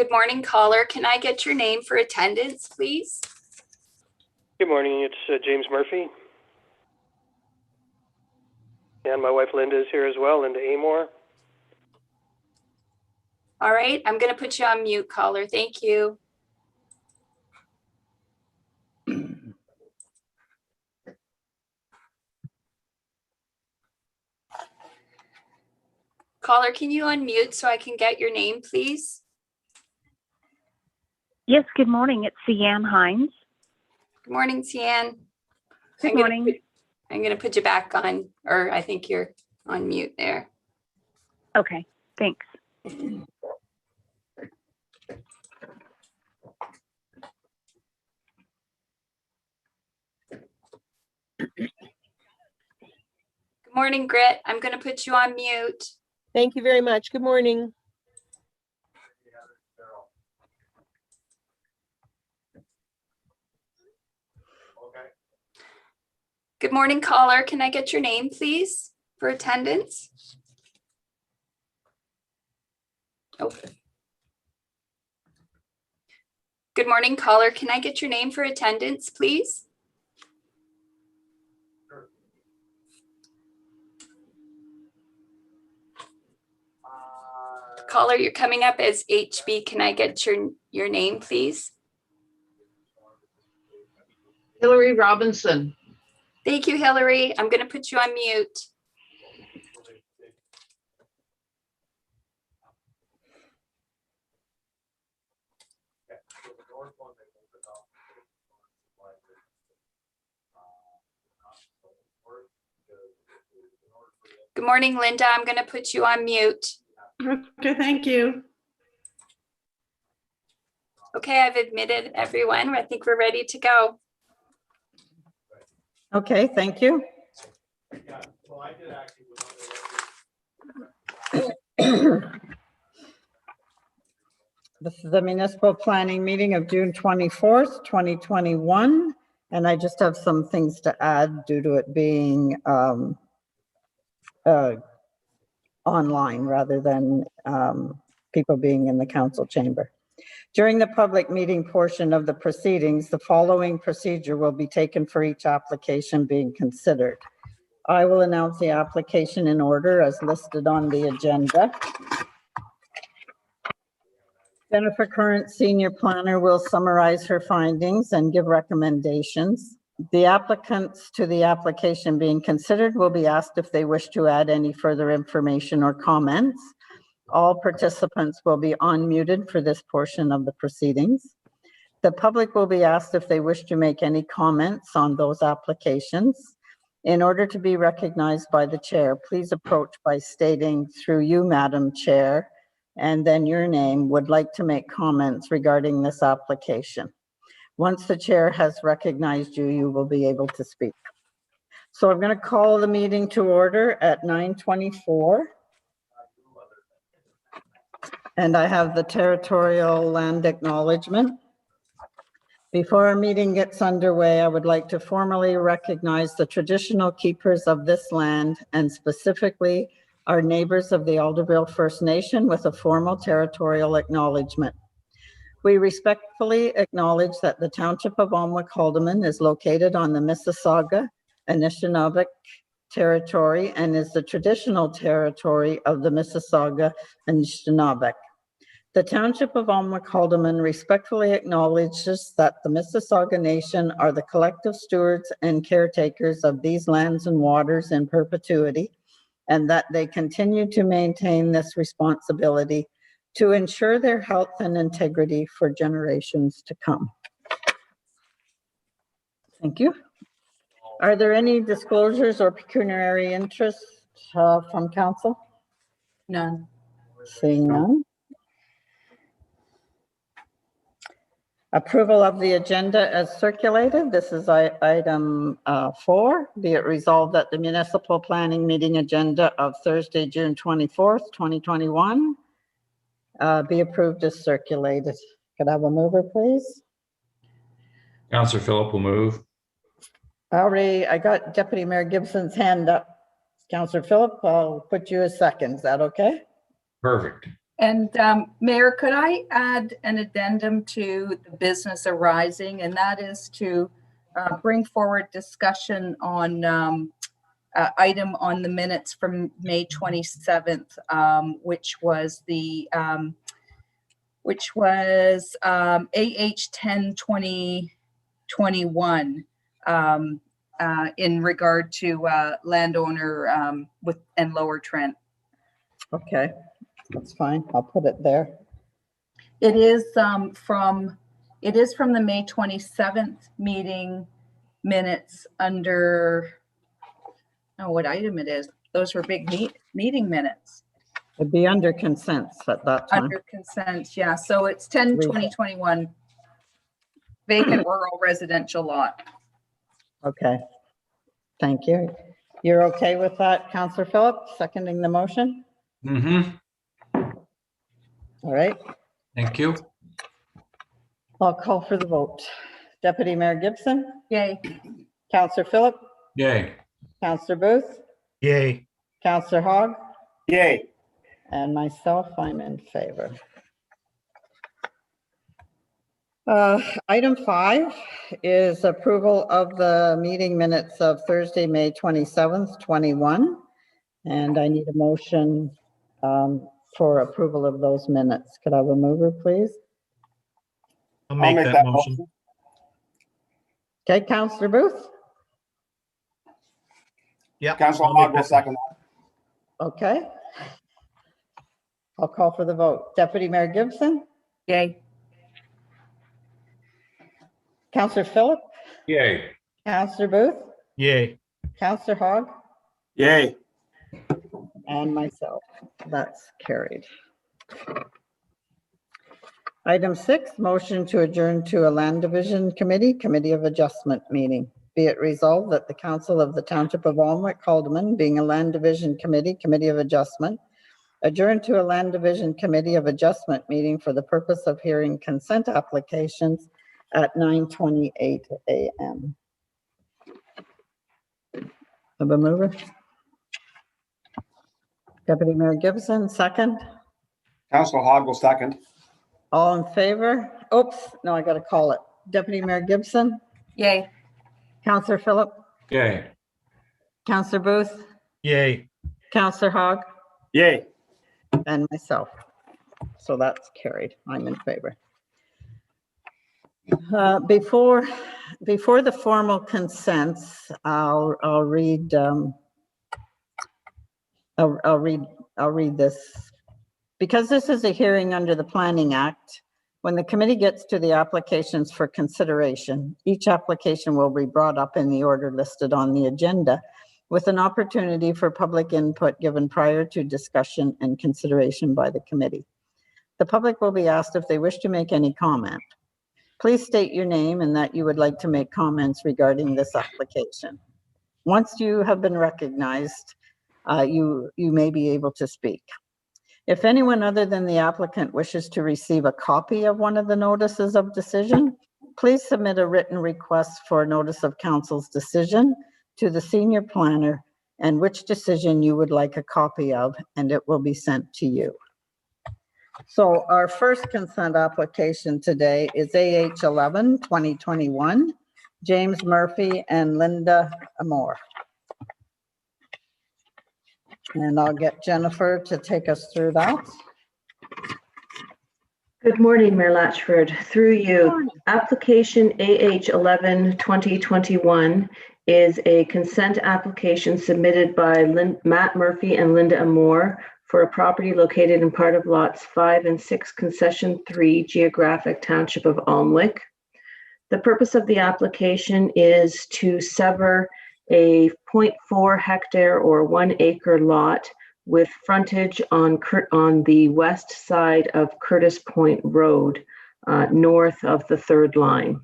Good morning, caller. Can I get your name for attendance, please? Good morning. It's James Murphy. And my wife Linda is here as well, Linda Amor. All right, I'm going to put you on mute, caller. Thank you. Caller, can you unmute so I can get your name, please? Yes, good morning. It's Cian Hines. Good morning, Tian. Good morning. I'm going to put you back on, or I think you're on mute there. Okay, thanks. Good morning, Grit. I'm going to put you on mute. Thank you very much. Good morning. Good morning, caller. Can I get your name, please, for attendance? Oh. Good morning, caller. Can I get your name for attendance, please? Caller, you're coming up as HB. Can I get your name, please? Hillary Robinson. Thank you, Hillary. I'm going to put you on mute. Good morning, Linda. I'm going to put you on mute. Okay, thank you. Okay, I've admitted everyone. I think we're ready to go. Okay, thank you. This is the municipal planning meeting of June 24th, 2021. And I just have some things to add due to it being online rather than people being in the council chamber. During the public meeting portion of the proceedings, the following procedure will be taken for each application being considered. I will announce the application in order as listed on the agenda. Jennifer Current, Senior Planner, will summarize her findings and give recommendations. The applicants to the application being considered will be asked if they wish to add any further information or comments. All participants will be unmuted for this portion of the proceedings. The public will be asked if they wish to make any comments on those applications. In order to be recognized by the chair, please approach by stating through you, Madam Chair, and then your name, would like to make comments regarding this application. Once the chair has recognized you, you will be able to speak. So I'm going to call the meeting to order at 9:24. And I have the territorial land acknowledgement. Before our meeting gets underway, I would like to formally recognize the traditional keepers of this land and specifically our neighbors of the Alderville First Nation with a formal territorial acknowledgement. We respectfully acknowledge that the Township of Alnwick-Haldeman is located on the Mississauga Anishinaabe territory and is the traditional territory of the Mississauga Anishinaabe. The Township of Alnwick-Haldeman respectfully acknowledges that the Mississauga Nation are the collective stewards and caretakers of these lands and waters in perpetuity, and that they continue to maintain this responsibility to ensure their health and integrity for generations to come. Thank you. Are there any disclosures or pecuniary interests from council? None. Seeing none. Approval of the agenda as circulated. This is item 4. Be it resolved that the municipal planning meeting agenda of Thursday, June 24th, 2021 be approved as circulated. Could I have a mover, please? Councillor Phillip will move. Already, I got Deputy Mayor Gibson's hand up. Councillor Phillip, I'll put you as second. Is that okay? Perfect. And Mayor, could I add an addendum to the business arising, and that is to bring forward discussion on item on the minutes from May 27th, which was AH 10 2021 in regard to landowner and Lower Trent. Okay, that's fine. I'll put it there. It is from the May 27th meeting minutes under, oh, what item it is. Those were big meeting minutes. It'd be under consents at that time. Under consent, yeah. So it's 10/20/21 vacant rural residential lot. Okay, thank you. You're okay with that, Councillor Philip, seconding the motion? Mm-hmm. All right, Thank you. I'll call for the vote. Deputy Mayor Gibson, Yay. Councillor Philip, Yay. Councillor Booth, Yay. Councillor Hogg, Yay. and myself, I'm in favor. Item 5 is approval of the meeting minutes of Thursday, May 27th, 21. And I need a motion for approval of those minutes. Could I have a mover, please? I'll make that motion. Okay, Councillor Booth. Yeah. Councilor Hogg will second that. Okay. I'll call for the vote. Deputy Mayor Gibson, Yay. Councillor Philip, Yay. Councillor Booth, Yay. Councillor Hogg, Yay. and myself. That's carried. Item 6, motion to adjourn to a Land Division Committee of Adjustment meeting. Be it resolved that the Council of the Township of Alnwick-Haldeman, being a Land Division Committee of Adjustment, adjourn to a Land Division Committee of Adjustment meeting for the purpose of hearing consent applications at 9:28 a.m. Have a mover? Deputy Mayor Gibson, second. Councilor Hogg will second. All in favor? Oops, no, I got to call it. Deputy Mayor Gibson, Yay. Councillor Philip, Yay. Councillor Booth, Yay. Councillor Hogg, Yay. and myself. So that's carried. I'm in favor. Before the formal consents, I'll read this. Because this is a hearing under the Planning Act, when the committee gets to the applications for consideration, each application will be brought up in the order listed on the agenda, with an opportunity for public input given prior to discussion and consideration by the committee. The public will be asked if they wish to make any comment. Please state your name and that you would like to make comments regarding this application. Once you have been recognized, you may be able to speak. If anyone other than the applicant wishes to receive a copy of one of the notices of decision, please submit a written request for a notice of council's decision to the senior planner and which decision you would like a copy of, and it will be sent to you. So our first consent application today is AH 11 2021, James Murphy and Linda Amore. And I'll get Jennifer to take us through that. Good morning, Mayor Latchford. Through you, application AH 11 2021 is a consent application submitted by Matt Murphy and Linda Amore for a property located in part of lots 5 and 6, concession 3, geographic township of Alnwick. The purpose of the application is to sever a 0.4 hectare or 1 acre lot with frontage on the west side of Curtis Point Road, north of the third line.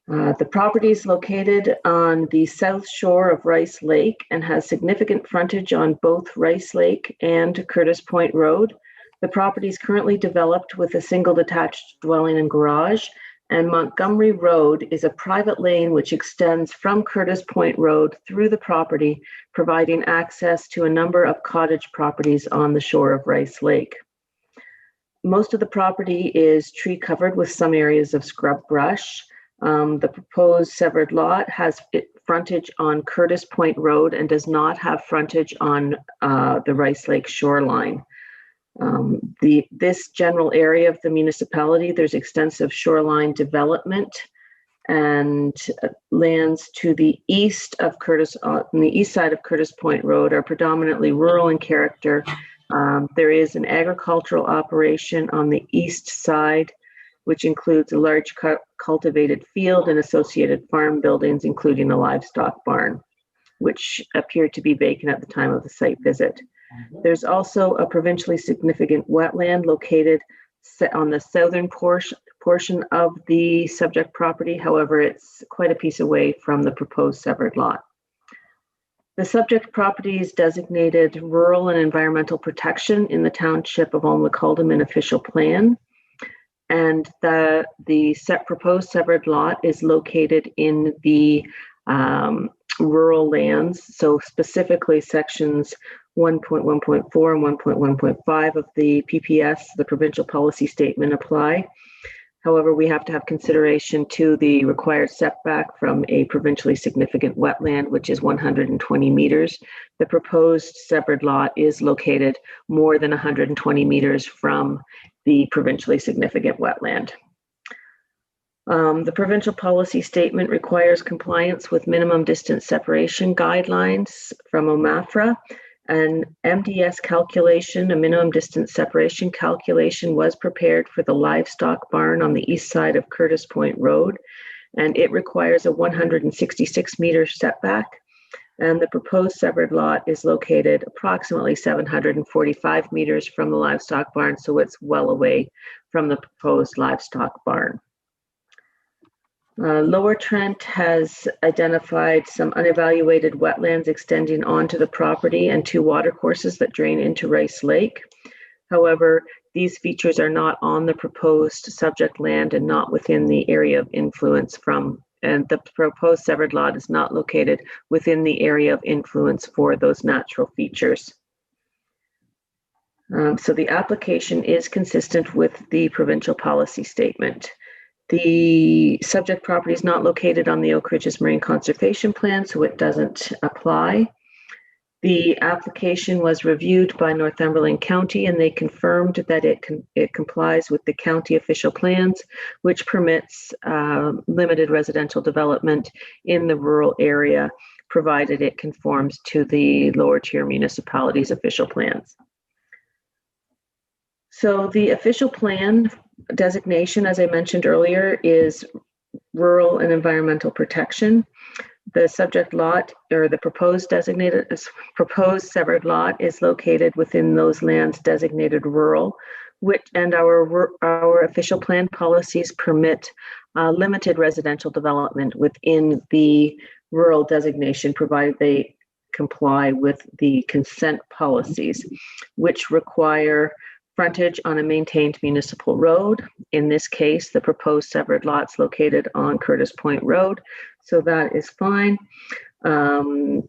The property is located on the south shore of Rice Lake and has significant frontage on both Rice Lake and Curtis Point Road. The property is currently developed with a single detached dwelling and garage, and Montgomery Road is a private lane which extends from Curtis Point Road through the property, providing access to a number of cottage properties on the shore of Rice Lake. Most of the property is tree covered with some areas of scrub brush. The proposed severed lot has frontage on Curtis Point Road and does not have frontage on the Rice Lake shoreline. This general area of the municipality, there's extensive shoreline development, and lands to the east of Curtis, on the east side of Curtis Point Road, are predominantly rural in character. There is an agricultural operation on the east side, which includes a large cultivated field and associated farm buildings, including a livestock barn, which appeared to be vacant at the time of the site visit. There's also a provincially significant wetland located on the southern portion of the subject property. However, it's quite a piece away from the proposed severed lot. The subject property is designated rural and environmental protection in the township of Olmec-Alderman official plan. And the proposed severed lot is located in the rural lands. So specifically sections 1.1.4 and 1.1.5 of the PPS, the provincial policy statement, apply. However, we have to have consideration to the required setback from a provincially significant wetland, which is 120 meters. The proposed severed lot is located more than 120 meters from the provincially significant wetland. The provincial policy statement requires compliance with minimum distance separation guidelines from OMAFRA. An MDS calculation, a minimum distance separation calculation, was prepared for the livestock barn on the east side of Curtis Point Road, and it requires a 166 meter setback. And the proposed severed lot is located approximately 745 meters from the livestock barn, so it's well away from the proposed livestock barn. Lower Trent has identified some unevaluated wetlands extending onto the property and 2 watercourses that drain into Rice Lake. However, these features are not on the proposed subject land and not within the area of influence and the proposed severed lot is not located within the area of influence for those natural features. So the application is consistent with the provincial policy statement. The subject property is not located on the Oak Ridges Marine Conservation Plan, so it doesn't apply. The application was reviewed by Northumberland County, and they confirmed that it complies with the county official plans, which permits limited residential development in the rural area, provided it conforms to the lower tier municipalities' official plans. So the official plan designation, as I mentioned earlier, is rural and environmental protection. The subject lot, or the proposed severed lot, is located within those lands designated rural, and our official plan policies permit limited residential development within the rural designation, provided they comply with the consent policies, which require frontage on a maintained municipal road. In this case, the proposed severed lot's located on Curtis Point Road, so that is fine. The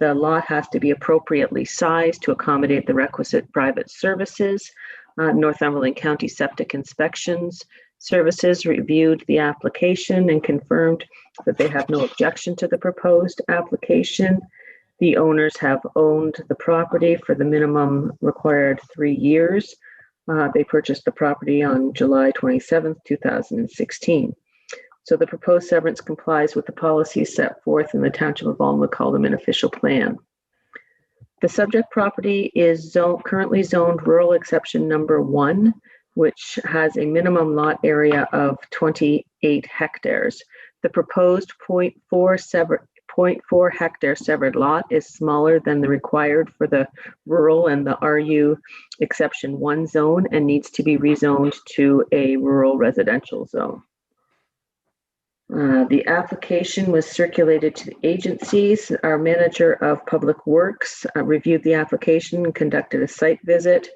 lot has to be appropriately sized to accommodate the requisite private services. Northumberland County Septic Inspections Services reviewed the application and confirmed that they have no objection to the proposed application. The owners have owned the property for the minimum required 3 years. They purchased the property on July 27th, 2016. So the proposed severance complies with the policies set forth in the Township of Olmec-Alderman official plan. The subject property is currently zoned rural exception number 1, which has a minimum lot area of 28 hectares. The proposed 0.4 hectare severed lot is smaller than the required for the rural and the RU exception 1 zone and needs to be rezoned to a rural residential zone. The application was circulated to the agencies. Our manager of public works reviewed the application and conducted a site visit,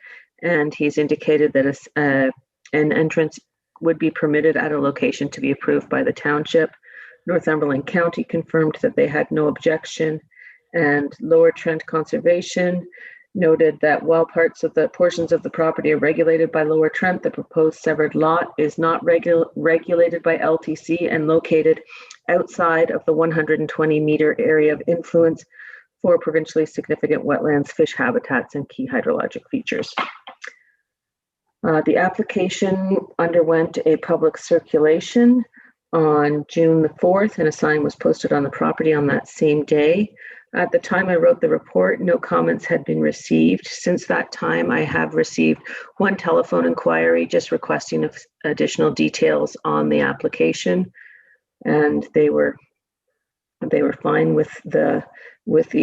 and he's indicated that an entrance would be permitted at a location to be approved by the township. Northumberland County confirmed that they had no objection, and Lower Trent Conservation noted that while portions of the property are regulated by Lower Trent, the proposed severed lot is not regulated by LTC and located outside of the 120-meter area of influence for provincially significant wetlands, fish habitats, and key hydrologic features. The application underwent a public circulation on June the 4th, and a sign was posted on the property on that same day. At the time I wrote the report, no comments had been received. Since that time, I have received one telephone inquiry just requesting additional details on the application, and they were fine with the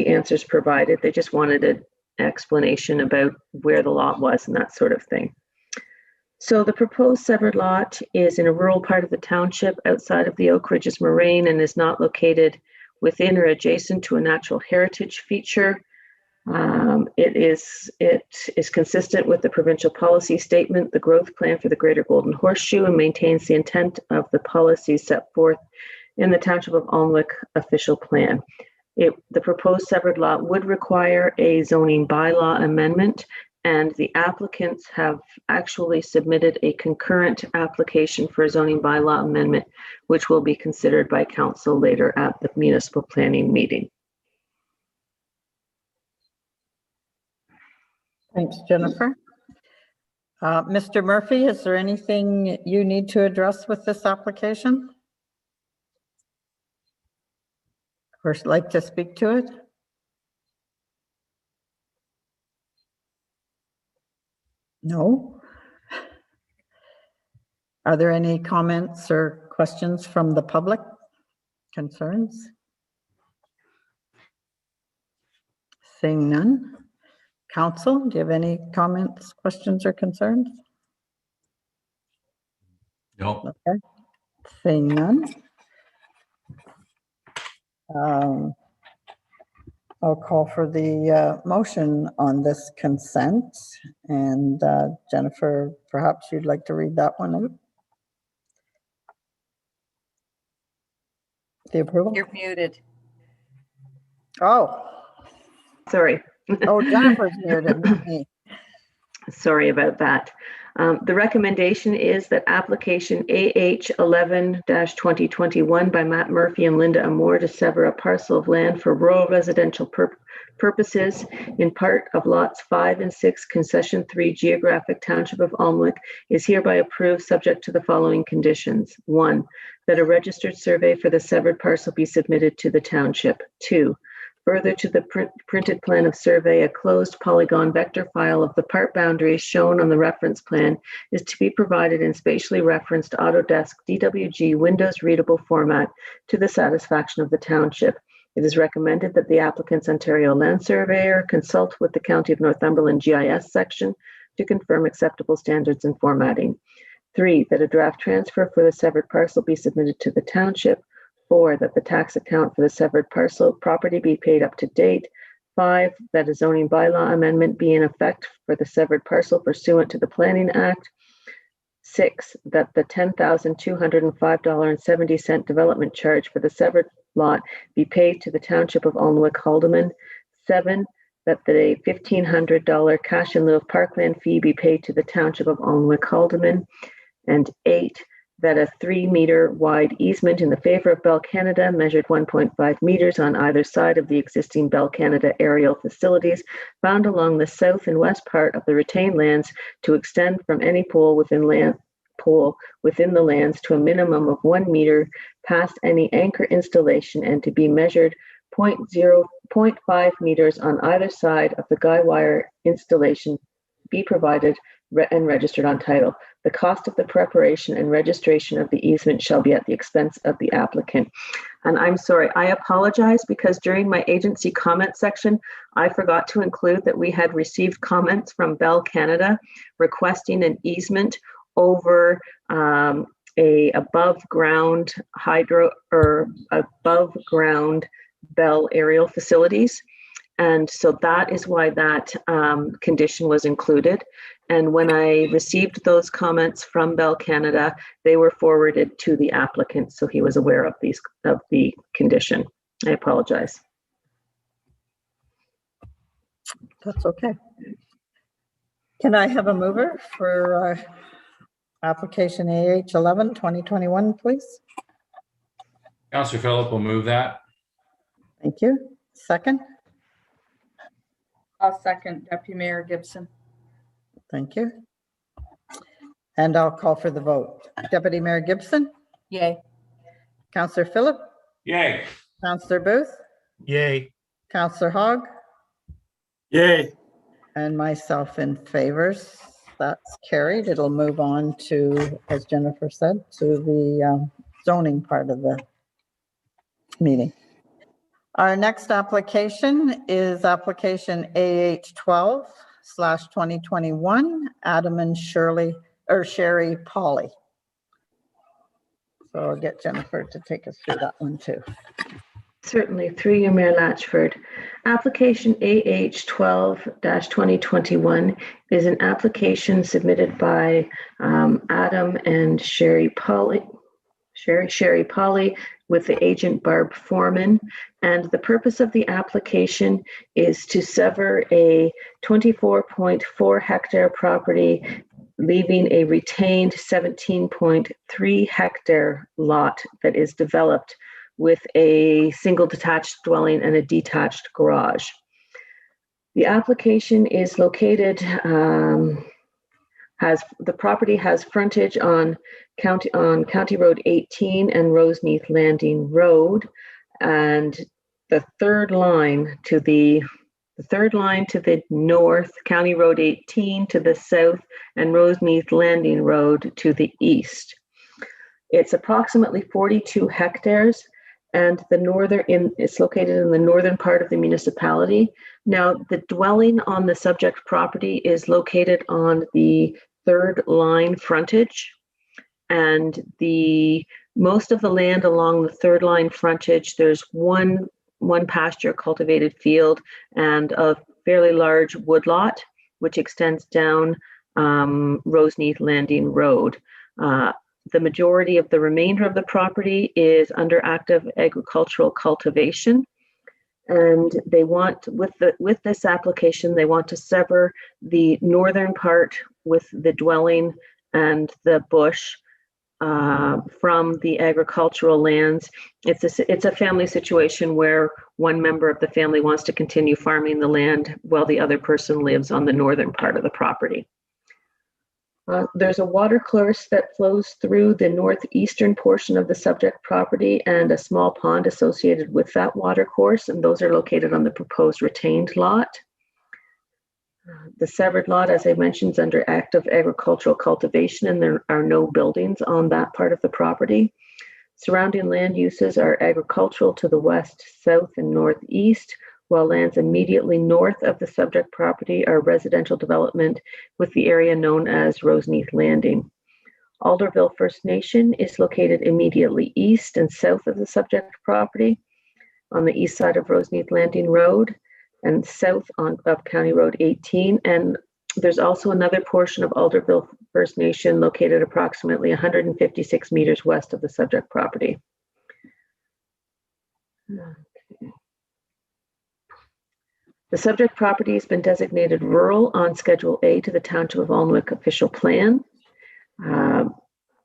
answers provided. They just wanted an explanation about where the lot was and that sort of thing. So the proposed severed lot is in a rural part of the township outside of the Oak Ridges Moraine and is not located within or adjacent to a natural heritage feature. It is consistent with the provincial policy statement, the growth plan for the Greater Golden Horseshoe, and maintains the intent of the policies set forth in the Township of Alnwick official plan. The proposed severed lot would require a zoning bylaw amendment, and the applicants have actually submitted a concurrent application for a zoning bylaw amendment, which will be considered by council later at the municipal planning meeting. Thanks, Jennifer. Mr. Murphy, is there anything you need to address with this application? Or like to speak to it? No. Are there any comments or questions from the public? Concerns? Seeing none. Council, do you have any comments, questions, or concerns? No. Okay. Seeing none. I'll call for the motion on this consent. And Jennifer, perhaps you'd like to read that one out? The approval? You're muted. Oh, Sorry. oh, Jennifer's muted, not me. Sorry about that. The recommendation is that application AH11-2021 by Matt Murphy and Linda Amore to sever a parcel of land for rural residential purposes in part of lots 5 and 6, concession 3, geographic township of Alnwick, is hereby approved subject to the following conditions. 1, that a registered survey for the severed parcel be submitted to the township. 2, further to the printed plan of survey, a closed polygon vector file of the part boundaries shown on the reference plan is to be provided in spatially referenced Autodesk DWG Windows readable format to the satisfaction of the township. It is recommended that the applicant's Ontario land surveyor consult with the County of Northumberland GIS section to confirm acceptable standards and formatting. 3, that a draft transfer for the severed parcel be submitted to the township. 4, that the tax account for the severed parcel property be paid up to date. 5, that a zoning bylaw amendment be in effect for the severed parcel pursuant to the Planning Act. 6, that the $10,205.70 development charge for the severed lot be paid to the Township of Alnwick Haldeman. 7, that the $1,500 cash in lieu of parkland fee be paid to the Township of Alnwick Haldeman. And 8, that a 3-meter wide easement in the favor of Bell Canada measured 1.5 meters on either side of the existing Bell Canada aerial facilities found along the south and west part of the retained lands to extend from any pole within the lands to a minimum of 1 meter past any anchor installation and to be measured 0.5 meters on either side of the guy wire installation be provided and registered on title. The cost of the preparation and registration of the easement shall be at the expense of the applicant. And I'm sorry, I apologize because during my agency comment section, I forgot to include that we had received comments from Bell Canada requesting an easement over a above ground hydro or above ground Bell aerial facilities. And so that is why that condition was included. And when I received those comments from Bell Canada, they were forwarded to the applicant, so he was aware of the condition. I apologize. That's okay. Can I have a mover for application AH 11, 2021, please? Counselor Phillip will move that. Thank you. Second, I'll second Deputy Mayor Gibson. thank you. And I'll call for the vote. Deputy Mayor Gibson, Yay. Counselor Phillip, Yay. Counselor Booth, Yay. Counselor Hogg, Yay. and myself in favors. That's carried. It'll move on to, as Jennifer said, to the zoning part of the meeting. Our next application is application AH 12/2021, Adam and Sherry Polly. So I'll get Jennifer to take us through that one too. Certainly, through you, Mayor Latchford. Application AH 12-2021 is an application submitted by Adam and Sherry Polly with the agent Barb Foreman. And the purpose of the application is to sever a 24.4 hectare property, leaving a retained 17.3 hectare lot that is developed with a single detached dwelling and a detached garage. The application is located, the property has frontage on County Road 18 and Roseneath Landing Road, and the third line to the north, County Road 18 to the south, and Roseneath Landing Road to the east. It's approximately 42 hectares, and it's located in the northern part of the municipality. Now, the dwelling on the subject property is located on the third line frontage, and most of the land along the third line frontage, there's one pasture cultivated field and a fairly large woodlot, which extends down Roseneath Landing Road. The majority of the remainder of the property is under active agricultural cultivation. And they want, with this application, they want to sever the northern part with the dwelling and the bush from the agricultural lands. It's a family situation where one member of the family wants to continue farming the land while the other person lives on the northern part of the property. There's a water course that flows through the northeastern portion of the subject property and a small pond associated with that water course, and those are located on the proposed retained lot. The severed lot, as I mentioned, is under active agricultural cultivation, and there are no buildings on that part of the property. Surrounding land uses are agricultural to the west, south, and northeast, while lands immediately north of the subject property are residential development with the area known as Roseneath Landing. Alderville First Nation is located immediately east and south of the subject property on the east side of Roseneath Landing Road and south of County Road 18. And there's also another portion of Alderville First Nation located approximately 156 meters west of the subject property. The subject property has been designated rural on Schedule A to the Township of Alnwick official plan.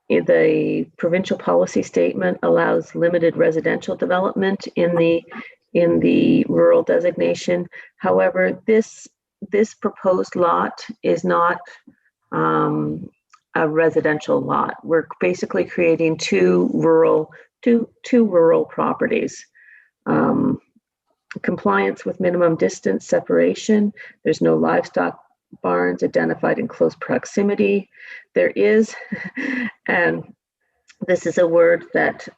The provincial policy statement allows limited residential development in the rural designation. However, this proposed lot is not a residential lot. We're basically creating two rural properties. Compliance with minimum distance separation. There's no livestock barns identified in close proximity. There is, and this is a word that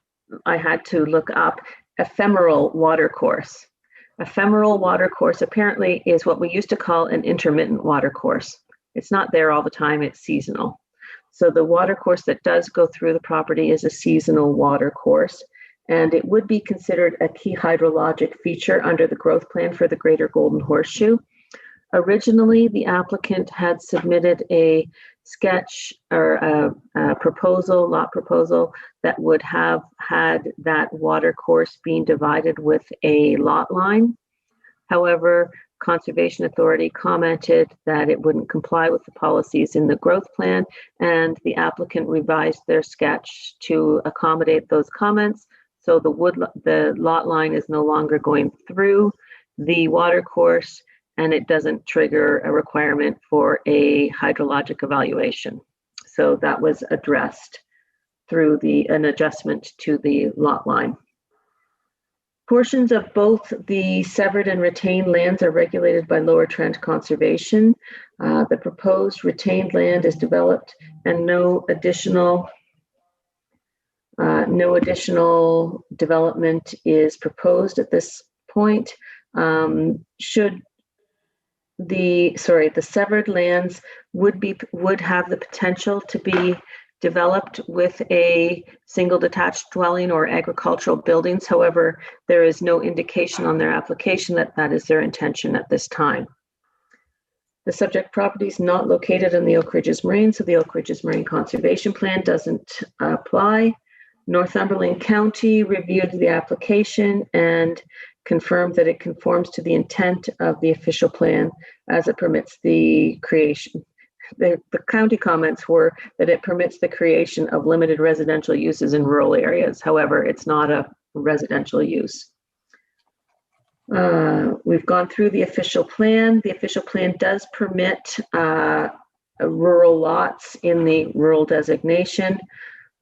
I had to look up, ephemeral watercourse. Ephemeral watercourse apparently is what we used to call an intermittent watercourse. It's not there all the time, it's seasonal. So the watercourse that does go through the property is a seasonal watercourse, and it would be considered a key hydrologic feature under the growth plan for the Greater Golden Horseshoe. Originally, the applicant had submitted a sketch or a lot proposal that would have had that water course being divided with a lot line. However, Conservation Authority commented that it wouldn't comply with the policies in the growth plan, and the applicant revised their sketch to accommodate those comments. So the lot line is no longer going through the water course, and it doesn't trigger a requirement for a hydrologic evaluation. So that was addressed through an adjustment to the lot line. Portions of both the severed and retained lands are regulated by Lower Trent Conservation. The proposed retained land is developed, and no additional development is proposed at this point. The severed lands would have the potential to be developed with a single detached dwelling or agricultural buildings. However, there is no indication on their application that that is their intention at this time. The subject property is not located in the Oak Ridges Moraine, so the Oak Ridges Moraine Conservation Plan doesn't apply. Northumberland County reviewed the application and confirmed that it conforms to the intent of the official plan as it permits the creation. The county comments were that it permits the creation of limited residential uses in rural areas. However, it's not a residential use. We've gone through the official plan. The official plan does permit rural lots in the rural designation.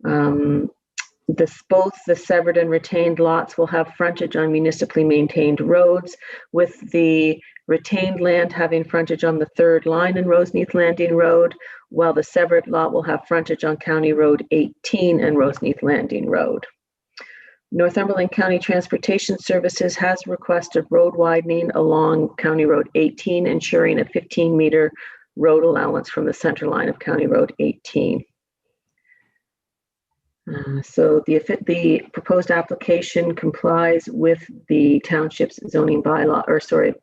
Both the severed and retained lots will have frontage on municipally maintained roads, with the retained land having frontage on the third line in Roseneath Landing Road, while the severed lot will have frontage on County Road 18 and Roseneath Landing Road. Northumberland County Transportation Services has requested road widening along County Road 18, ensuring a 15-meter road allowance from the center line of County Road 18. So the proposed application complies with the township's zoning bylaw,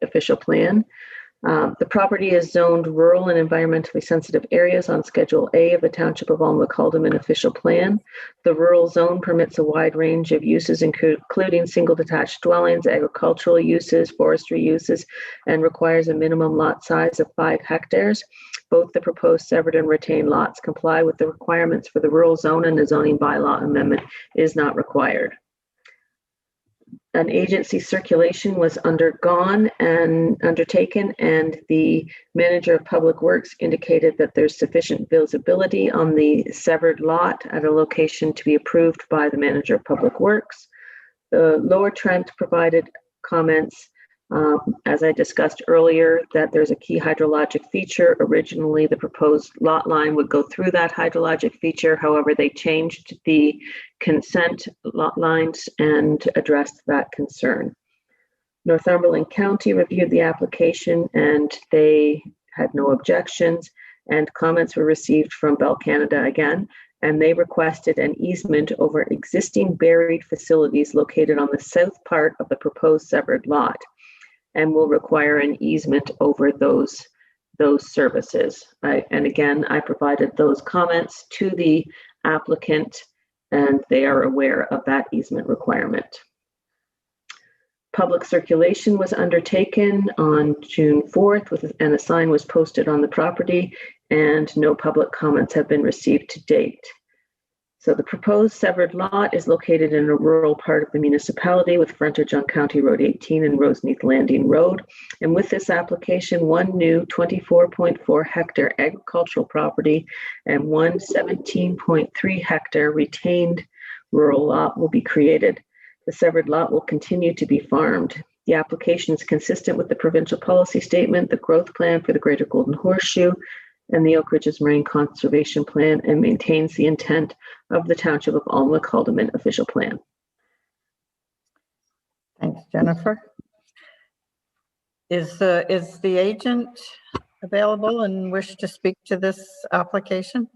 official plan. The property is zoned rural and environmentally sensitive areas on Schedule A of the Township of Alnwick-Haldeman official plan. The rural zone permits a wide range of uses, including single detached dwellings, agricultural uses, forestry uses, and requires a minimum lot size of 5 hectares. Both the proposed severed and retained lots comply with the requirements for the rural zone, and a zoning bylaw amendment is not required. An agency circulation was undertaken, and the manager of public works indicated that there's sufficient visibility on the severed lot at a location to be approved by the manager of public works. The Lower Trent provided comments, as I discussed earlier, that there's a key hydrologic feature. Originally, the proposed lot line would go through that hydrologic feature. However, they changed the consent lot lines and addressed that concern. Northumberland County reviewed the application and they had no objections, and comments were received from Bell Canada again, and they requested an easement over existing buried facilities located on the south part of the proposed severed lot, and will require an easement over those services. And again, I provided those comments to the applicant, and they are aware of that easement requirement. Public circulation was undertaken on June 4th, and a sign was posted on the property, and no public comments have been received to date. So the proposed severed lot is located in a rural part of the municipality with frontage on County Road 18 and Roseneath Landing Road. And with this application, one new 24.4 hectare agricultural property and one 17.3 hectare retained rural lot will be created. The severed lot will continue to be farmed. The application is consistent with the provincial policy statement, the growth plan for the Greater Golden Horseshoe, and the Oak Ridges Moraine Conservation Plan, and maintains the intent of the Township of Alnwick-Haldeman official plan. Thanks, Jennifer. Is the agent available and wish to speak to this application?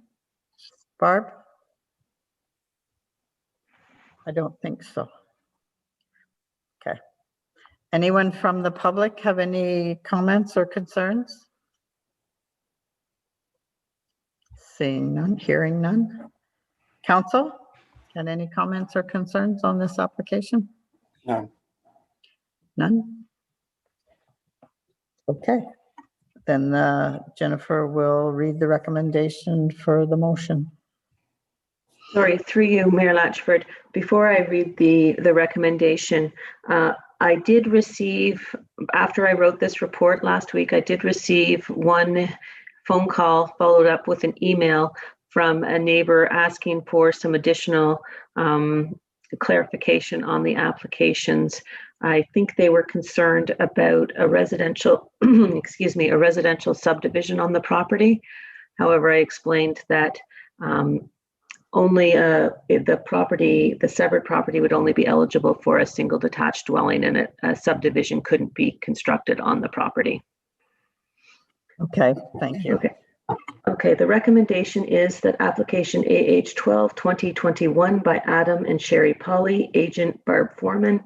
Barb? I don't think so. Okay. Anyone from the public have any comments or concerns? Seeing none, hearing none. Council, had any comments or concerns on this application? None. None? Okay, then Jennifer will read the recommendation for the motion. Sorry, through you, Mayor Latchford. Before I read the recommendation, I did receive, after I wrote this report last week, I did receive one phone call followed up with an email from a neighbor asking for some additional clarification on the applications. I think they were concerned about a residential, excuse me, a residential subdivision on the property. However, I explained that only the severed property would only be eligible for a single detached dwelling, and a subdivision couldn't be constructed on the property. Okay, thank you. Okay, the recommendation is that application AH 12-2021 by Adam and Sherry Polly, agent Barb Foreman,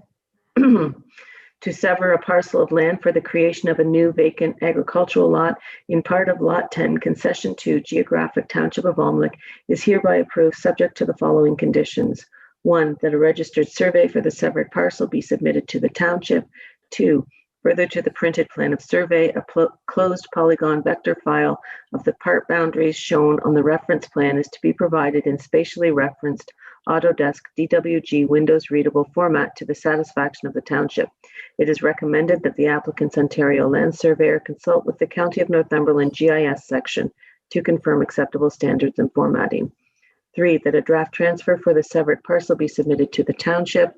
to sever a parcel of land for the creation of a new vacant agricultural lot in part of Lot 10, Concession 2, Geographic Township of Almlik, is hereby approved subject to the following conditions. 1, that a registered survey for the severed parcel be submitted to the township. 2, further to the printed plan of survey, a closed polygon vector file of the part boundaries shown on the reference plan is to be provided in spatially referenced Autodesk DWG Windows readable format to the satisfaction of the township. It is recommended that the applicant's Ontario land surveyor consult with the County of Northumberland GIS section to confirm acceptable standards and formatting. 3, that a draft transfer for the severed parcel be submitted to the township.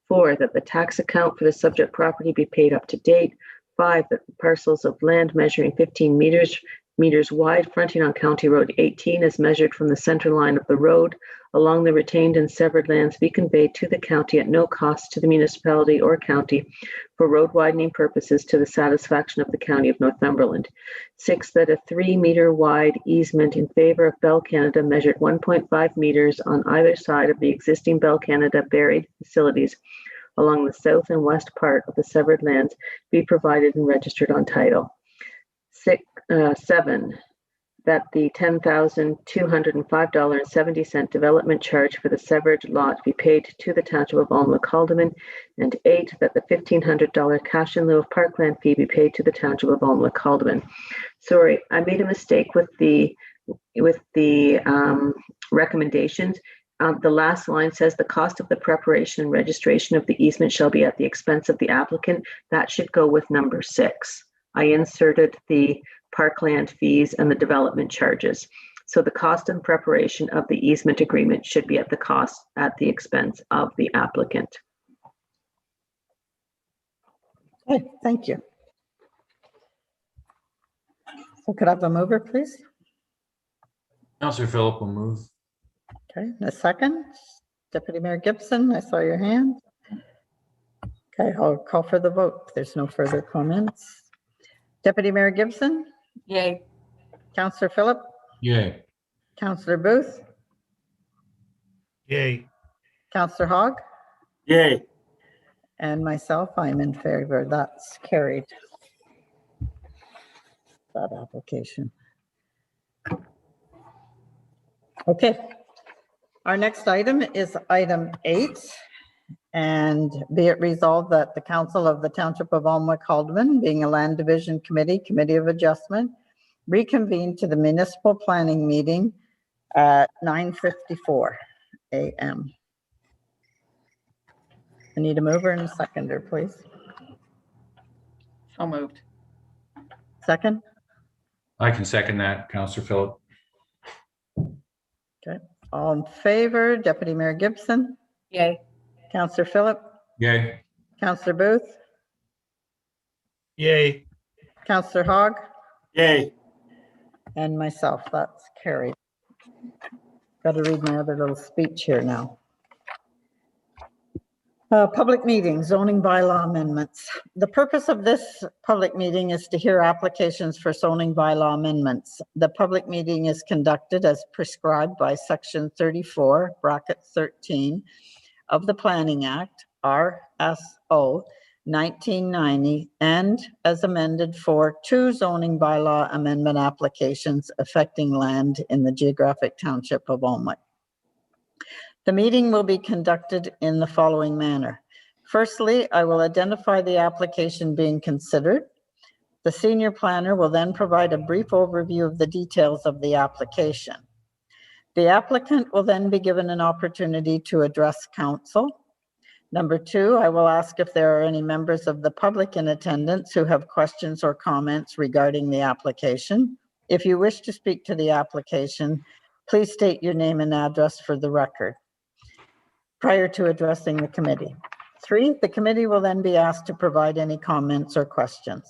4, that the tax account for the subject property be paid up to date. 5, that the parcels of land measuring 15 meters wide fronting on County Road 18 as measured from the center line of the road along the retained and severed lands be conveyed to the county at no cost to the municipality or county for road widening purposes to the satisfaction of the County of Northumberland. 6, that a 3-meter wide easement in favor of Bell Canada measured 1.5 meters on either side of the existing Bell Canada buried facilities along the south and west part of the severed lands be provided and registered on title. 7, that the $10,205.70 development charge for the severed lot be paid to the Township of Almlik-Haldeman, and 8, that the $1,500 cash in lieu of parkland fee be paid to the Township of Almlik-Haldeman. Sorry, I made a mistake with the recommendations. The last line says the cost of the preparation and registration of the easement shall be at the expense of the applicant. That should go with number 6. I inserted the parkland fees and the development charges. So the cost and preparation of the easement agreement should be at the expense of the applicant. Okay, thank you. So could I have a mover, please? Counselor Phillip will move. Okay, a second. Deputy Mayor Gibson, I saw your hand. Okay, I'll call for the vote. There's no further comments. Deputy Mayor Gibson, Yay. Councillor Phillip, Yay. Councillor Booth, Yay. Councillor Hogg, Yay. and myself, I'm in favor. That's carried. That application. Okay. Our next item is item 8. And be it resolved that the Council of the Township of Almlik-Haldeman, being a land division committee of adjustment, reconvene to the municipal planning meeting at 9:54 a.m. I need a mover and a seconder, please. So moved. Second? I can second that, Counselor Phillip. Okay. All in favor, Deputy Mayor Gibson, Yay. Councillor Phillip, Yay. Councillor Booth, Yay. Councillor Hogg, Yay. and myself. That's carried. Got to read my other little speech here now. Public meeting, zoning bylaw amendments. The purpose of this public meeting is to hear applications for zoning bylaw amendments. The public meeting is conducted as prescribed by Section 34, bracket 13 of the Planning Act, RSO 1990, and as amended for 2 zoning bylaw amendment applications affecting land in the geographic township of Almlik. The meeting will be conducted in the following manner. Firstly, I will identify the application being considered. The senior planner will then provide a brief overview of the details of the application. The applicant will then be given an opportunity to address council. Number 2, I will ask if there are any members of the public in attendance who have questions or comments regarding the application. If you wish to speak to the application, please state your name and address for the record prior to addressing the committee. 3, the committee will then be asked to provide any comments or questions.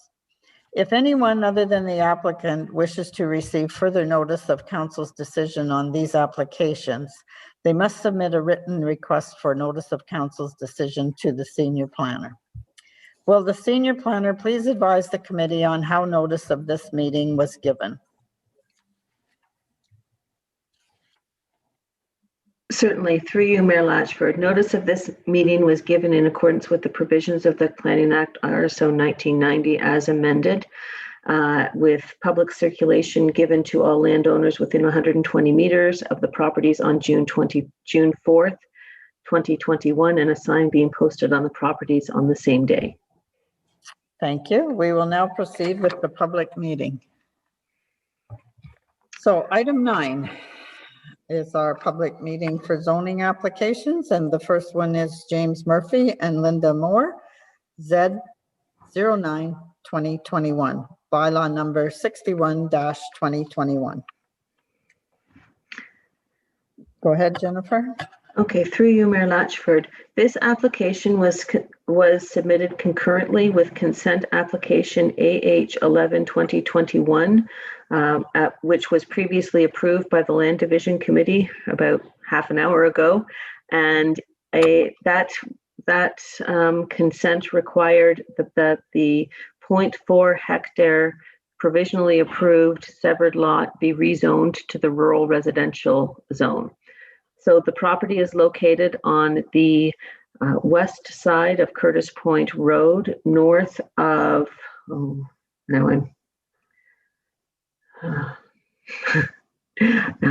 If anyone other than the applicant wishes to receive further notice of council's decision on these applications, they must submit a written request for notice of council's decision to the senior planner. Will the senior planner please advise the committee on how notice of this meeting was given? Certainly, through you, Mayor Latchford. Notice of this meeting was given in accordance with the provisions of the Planning Act RSO 1990 as amended, with public circulation given to all landowners within 120 meters of the properties on June 4th, 2021, and a sign being posted on the properties on the same day. Thank you. We will now proceed with the public meeting. So item 9 is our public meeting for zoning applications, and the first one is James Murphy and Linda Moore, Z09-2021, bylaw number 61-2021. Go ahead, Jennifer. Okay, through you, Mayor Latchford. This application was submitted concurrently with consent application AH11-2021, which was previously approved by the Land Division Committee about half an hour ago. And that consent required that the 0.4 hectare provisionally approved severed lot be rezoned to the rural residential zone. So the property is located on the west side of Curtis Point Road, north of, now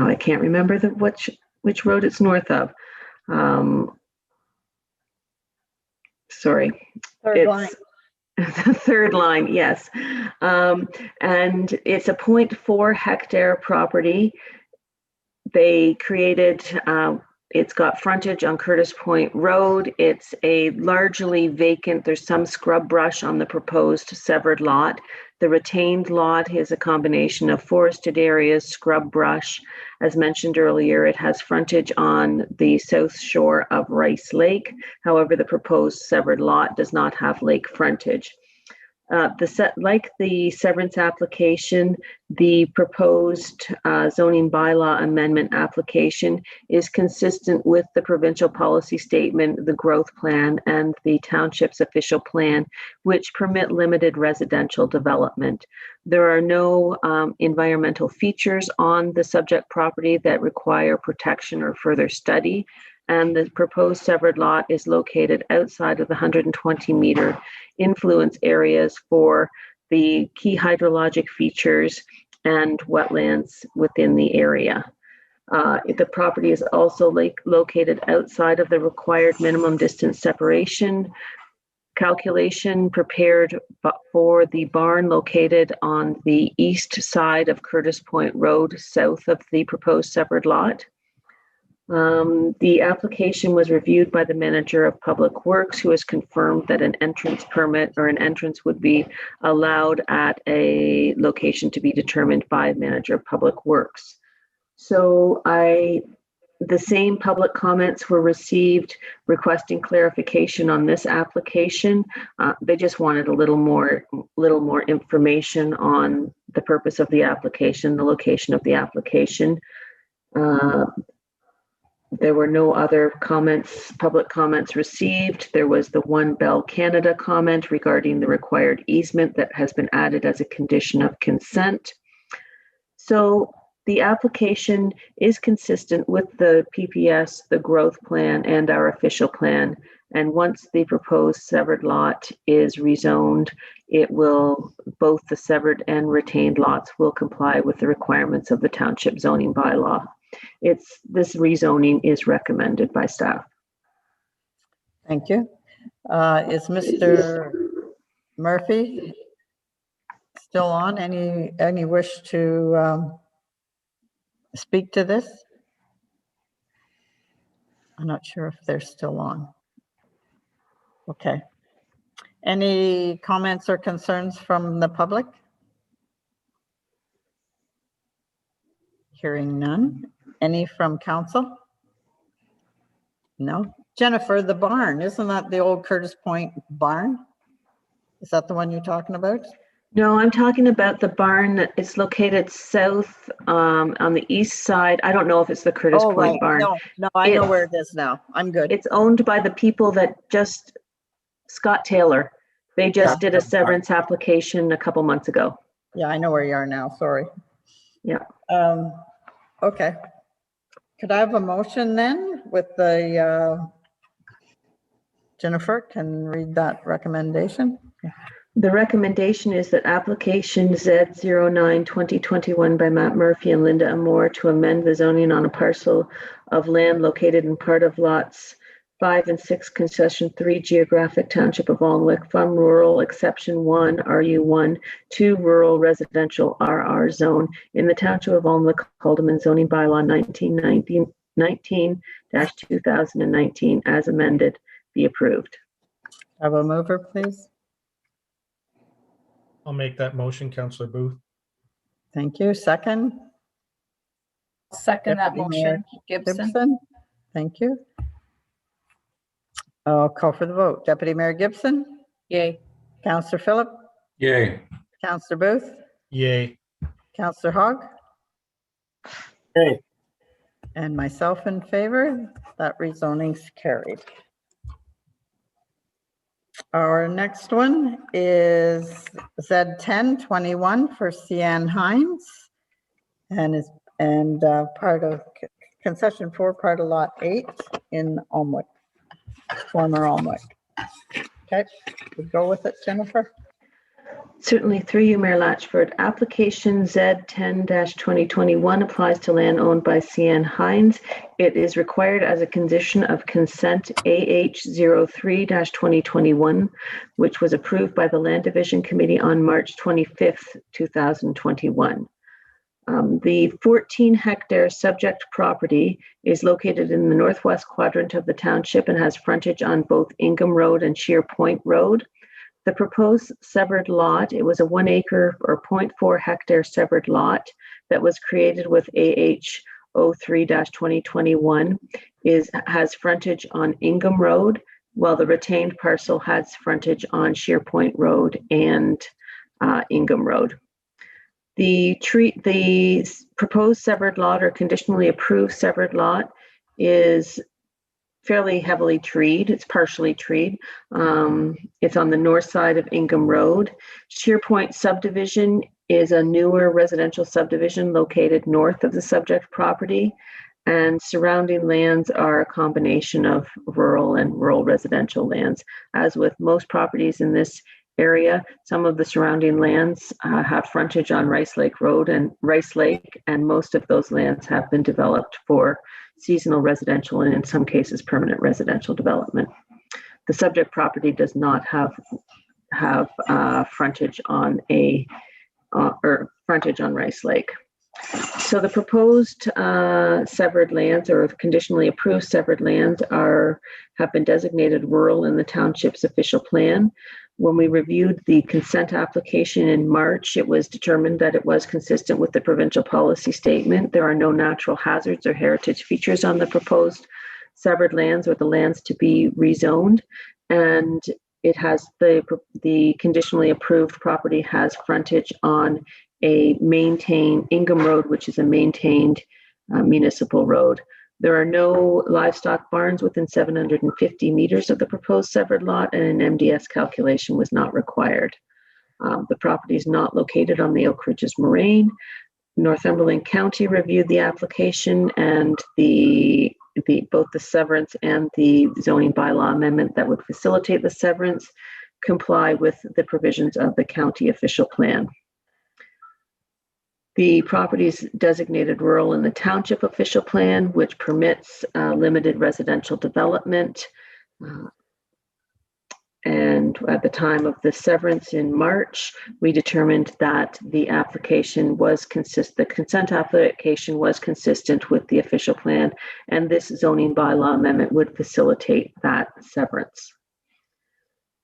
I can't remember which road it's north of. Sorry. Third line. The third line, yes. And it's a 0.4 hectare property. They created, it's got frontage on Curtis Point Road. It's a largely vacant, there's some scrub brush on the proposed severed lot. The retained lot is a combination of forested areas, scrub brush. As mentioned earlier, it has frontage on the south shore of Rice Lake. However, the proposed severed lot does not have lake frontage. Like the severance application, the proposed zoning bylaw amendment application is consistent with the provincial policy statement, the growth plan, and the township's official plan, which permit limited residential development. There are no environmental features on the subject property that require protection or further study. And the proposed severed lot is located outside of the 120-meter influence areas for the key hydrologic features and wetlands within the area. The property is also located outside of the required minimum distance separation calculation prepared for the barn located on the east side of Curtis Point Road, south of the proposed severed lot. The application was reviewed by the manager of public works, who has confirmed that an entrance permit or an entrance would be allowed at a location to be determined by the manager of public works. So the same public comments were received requesting clarification on this application. They just wanted a little more information on the purpose of the application, the location of the application. There were no other comments, public comments received. There was the One Bell Canada comment regarding the required easement that has been added as a condition of consent. So the application is consistent with the PPS, the growth plan, and our official plan. And once the proposed severed lot is rezoned, both the severed and retained lots will comply with the requirements of the township zoning bylaw. This rezoning is recommended by staff. Thank you. Is Mr. Murphy still on? Any wish to speak to this? I'm not sure if they're still on. Okay. Any comments or concerns from the public? Hearing none. Any from council? No. Jennifer, the barn, isn't that the old Curtis Point barn? Is that the one you're talking about? No, I'm talking about the barn that is located south on the east side. I don't know if it's the Curtis Oh, Point right. barn. No, I know where it is now. I'm good. It's owned by the people that just, Scott Taylor. They just did a severance application a couple months ago. Yeah, I know where you are now. Sorry. Yeah. Okay. Could I have a motion then with the, Jennifer can read that recommendation? The recommendation is that application Z09-2021 by Matt Murphy and Linda Amore to amend the zoning on a parcel of land located in part of lots 5 and 6, concession 3, geographic township of Alnwick, from rural exception 1, RU1, to rural residential RR zone in the township of Alnwick, Haldeman zoning bylaw 19-2019 as amended, be approved. Have a mover, please. I'll make that motion, Councillor Booth. Thank you. Second, Second that Deputy Mayor motion, Gibson. Gibson. Thank you. I'll call for the vote. Deputy Mayor Gibson, Yay. Councillor Phillip, Yay. Councillor Booth, Yay. Councillor Hogg, Yay. and myself in favor. That rezoning's carried. Our next one is Z1021 for Cian Hines and is part of concession 4, part of lot 8 in Alnwick, former Alnwick. Okay, we go with it, Jennifer. Certainly, through you, Mayor Latchford. Application Z10-2021 applies to land owned by Cian Hines. It is required as a condition of consent AH03-2021, which was approved by the Land Division Committee on March 25th, 2021. The 14-hectare subject property is located in the northwest quadrant of the township and has frontage on both Ingham Road and Sheer Point Road. The proposed severed lot, it was a 1 acre or 0.4 hectare severed lot that was created with AH 03-2021, has frontage on Ingham Road, while the retained parcel has frontage on Sheer Point Road and Ingham Road. The proposed severed lot or conditionally approved severed lot is fairly heavily treed. It's partially treed. It's on the north side of Ingham Road. Sheer Point subdivision is a newer residential subdivision located north of the subject property, and surrounding lands are a combination of rural and rural residential lands. As with most properties in this area, some of the surrounding lands have frontage on Rice Lake Road and Rice Lake, and most of those lands have been developed for seasonal residential and in some cases permanent residential development. The subject property does not have frontage on frontage on Rice Lake. So the proposed severed lands or conditionally approved severed lands have been designated rural in the township's official plan. When we reviewed the consent application in March, it was determined that it was consistent with the provincial policy statement. There are no natural hazards or heritage features on the proposed severed lands or the lands to be rezoned. And it has the conditionally approved property has frontage on a maintained Ingham Road, which is a maintained municipal road. There are no livestock barns within 750 meters of the proposed severed lot, and an MDS calculation was not required. The property is not located on the Oak Ridges Moraine. Northumberland County reviewed the application, and both the severance and the zoning bylaw amendment that would facilitate the severance comply with the provisions of the county official plan. The property is designated rural in the township official plan, which permits limited residential development. And at the time of the severance in March, we determined that the consent application was consistent with the official plan, and this zoning bylaw amendment would facilitate that severance.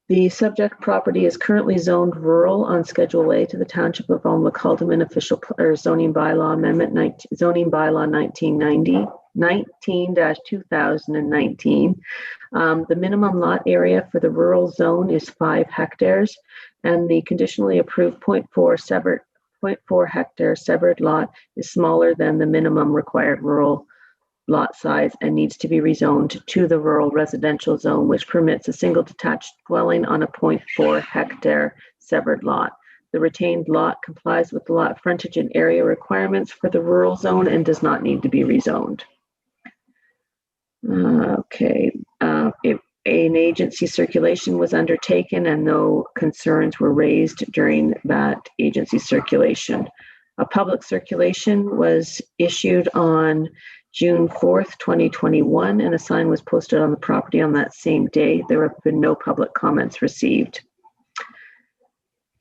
The subject property is currently zoned rural on Schedule A to the Township of Alma-Calderman official zoning bylaw amendment, zoning bylaw 19-2019. The minimum lot area for the rural zone is 5 hectares, and the conditionally approved 0.4 hectare severed lot is smaller than the minimum required rural lot size and needs to be rezoned to the rural residential zone, which permits a single detached dwelling on a 0.4 hectare severed lot. The retained lot complies with the lot frontage and area requirements for the rural zone and does not need to be rezoned. An agency circulation was undertaken and no concerns were raised during that agency circulation. A public circulation was issued on June 4th, 2021, and a sign was posted on the property on that same day. There have been no public comments received.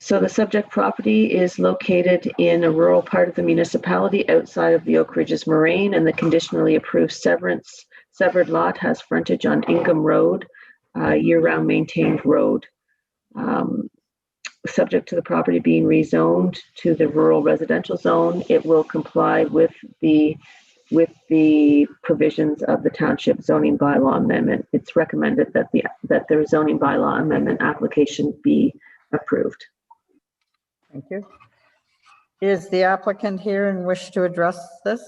So the subject property is located in a rural part of the municipality outside of the Oak Ridges Moraine, and the conditionally approved severed lot has frontage on Ingham Road, year-round maintained road. Subject to the property being rezoned to the rural residential zone, it will comply with the provisions of the township zoning bylaw amendment. It's recommended that the zoning bylaw amendment application be approved. Thank you. Is the applicant here and wish to address this?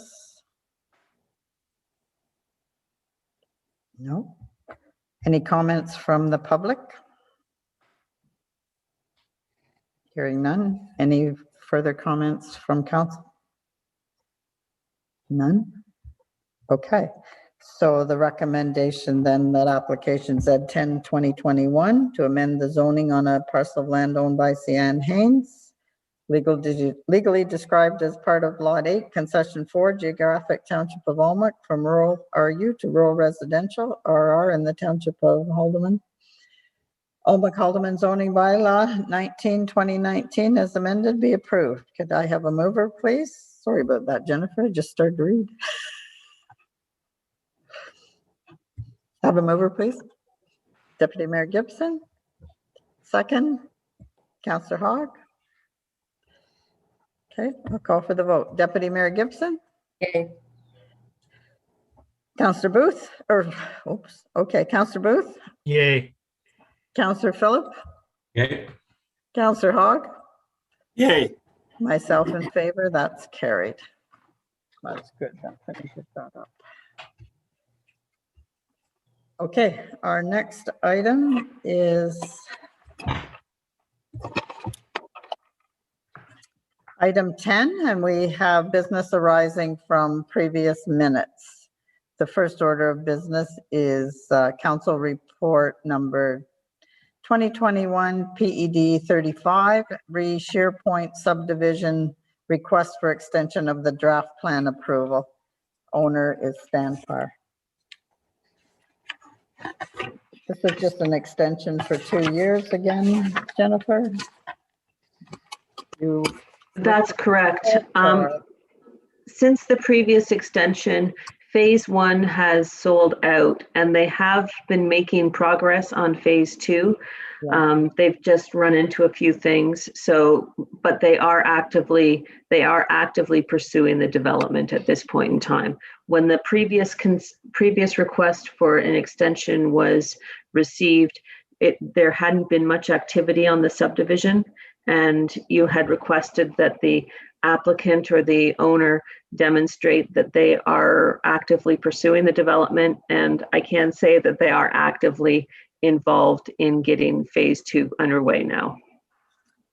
No. Any comments from the public? Hearing none. Any further comments from council? None? Okay. So the recommendation then that application Z10-2021 to amend the zoning on a parcel of land owned by Sian Haynes, legally described as part of Lot 8, Concession 4, Geographic Township of Almac, from rural RU to rural residential RR in the Township of Haldeman. Alma-Calderman zoning bylaw 19-2019 as amended be approved. Could I have a mover, please? Sorry about that, Jennifer. I just started to read. Have a mover, please. Deputy Mayor Gibson. Second, Councillor Hogg. Okay, I'll call for the vote. Deputy Mayor Gibson. Yay. Councillor Booth, Councillor Booth. Yay. Councillor Phillip. Yay. Councillor Hogg. Yay. Myself in favor, that's carried. That's good. That finishes that up. Okay, our next item is item 10, and we have business arising from previous minutes. The first order of business is council report number 2021 PED 35, Sheer Point subdivision request for extension of the draft plan approval. Owner is Stanpar. This is just an extension for 2 years again, Jennifer? That's correct. Since the previous extension, phase 1 has sold out and they have been making progress on phase 2. Yeah. They've just run into a few things. But they are actively pursuing the development at this point in time. When the previous request for an extension was received, there hadn't been much activity on the subdivision, and you had requested that the applicant or the owner demonstrate that they are actively pursuing the development, and I can say that they are actively involved in getting phase 2 underway now.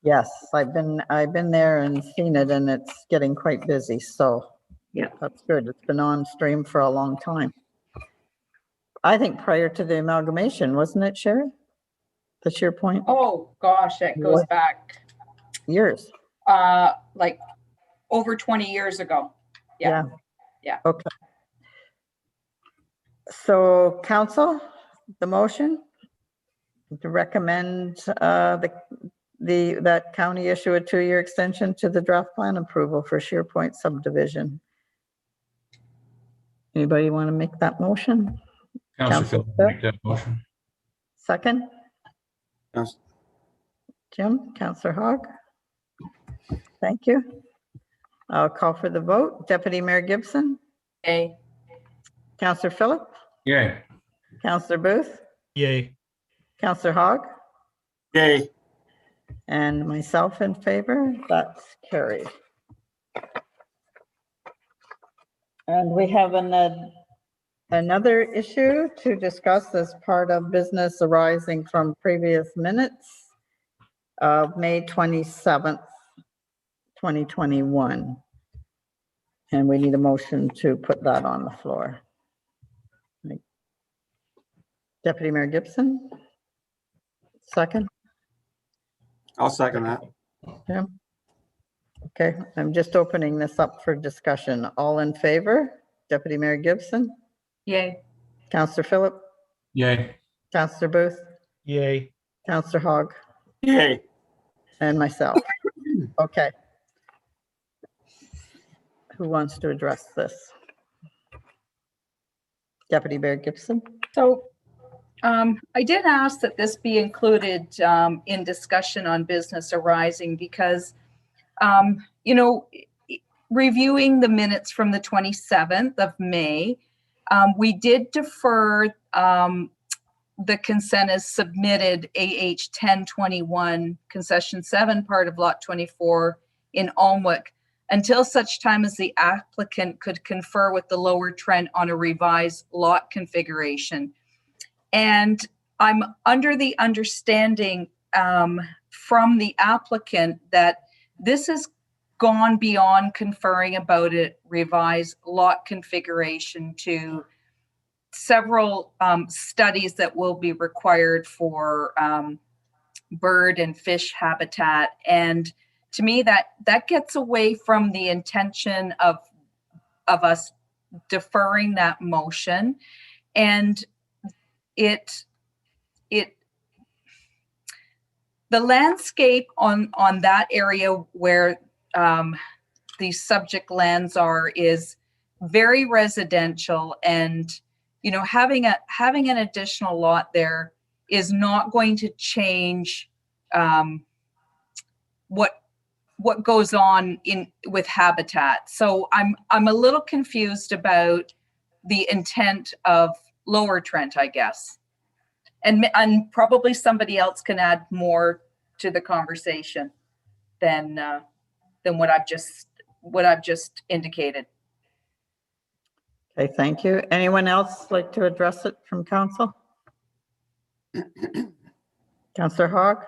Yes, I've been there and seen it, and it's getting quite busy, so yeah, that's good. It's been on stream for a long time. I think prior to the amalgamation, wasn't it, Sherry? The Sheer Point? Oh gosh, that goes back years. Like over 20 years ago. Yeah. Okay. So council, the motion? to recommend that county issue a 2-year extension to the draft plan approval for Sheer Point subdivision. Anybody want to make that motion? Counselor Counselor Philip, make that motion. Second? Yes. Jim, Counselor Hogg? Thank you. I'll call for the vote. Deputy Mayor Gibson? Yay. Counselor Phillip? Yay. Counselor Booth? Yay. Counselor Hogg? Yay. And myself in favor. That's carried. And we have another issue to discuss as part of business arising from previous minutes of May 27th, 2021. And we need a motion to put that on the floor. Deputy Mayor Gibson? Second? I'll second that. Jim? Okay, I'm just opening this up for discussion. All in favor? Deputy Mayor Gibson? Yay. Counselor Phillip? Yay. Counselor Booth? Yay. Counselor Hogg? Yay. And myself. Okay. Who wants to address this? Deputy Mayor Gibson? So I did ask that this be included in discussion on business arising because, reviewing the minutes from the 27th of May, we did defer the consent as submitted AH 1021 concession 7 part of lot 24 in Alnwick until such time as the applicant could confer with the Lower Trent on a revised lot configuration. And I'm under the understanding from the applicant that this has gone beyond conferring about a revised lot configuration to several studies that will be required for bird and fish habitat. And to me, that gets away from the intention of us deferring that motion. And the landscape on that area where these subject lands are is very residential, and having an additional lot there is not going to change what goes on with habitat. So I'm a little confused about the intent of Lower Trent, I guess. And probably somebody else can add more to the conversation than what I've just indicated. Okay, thank you. Anyone else like to address it from council? Councillor Hogg?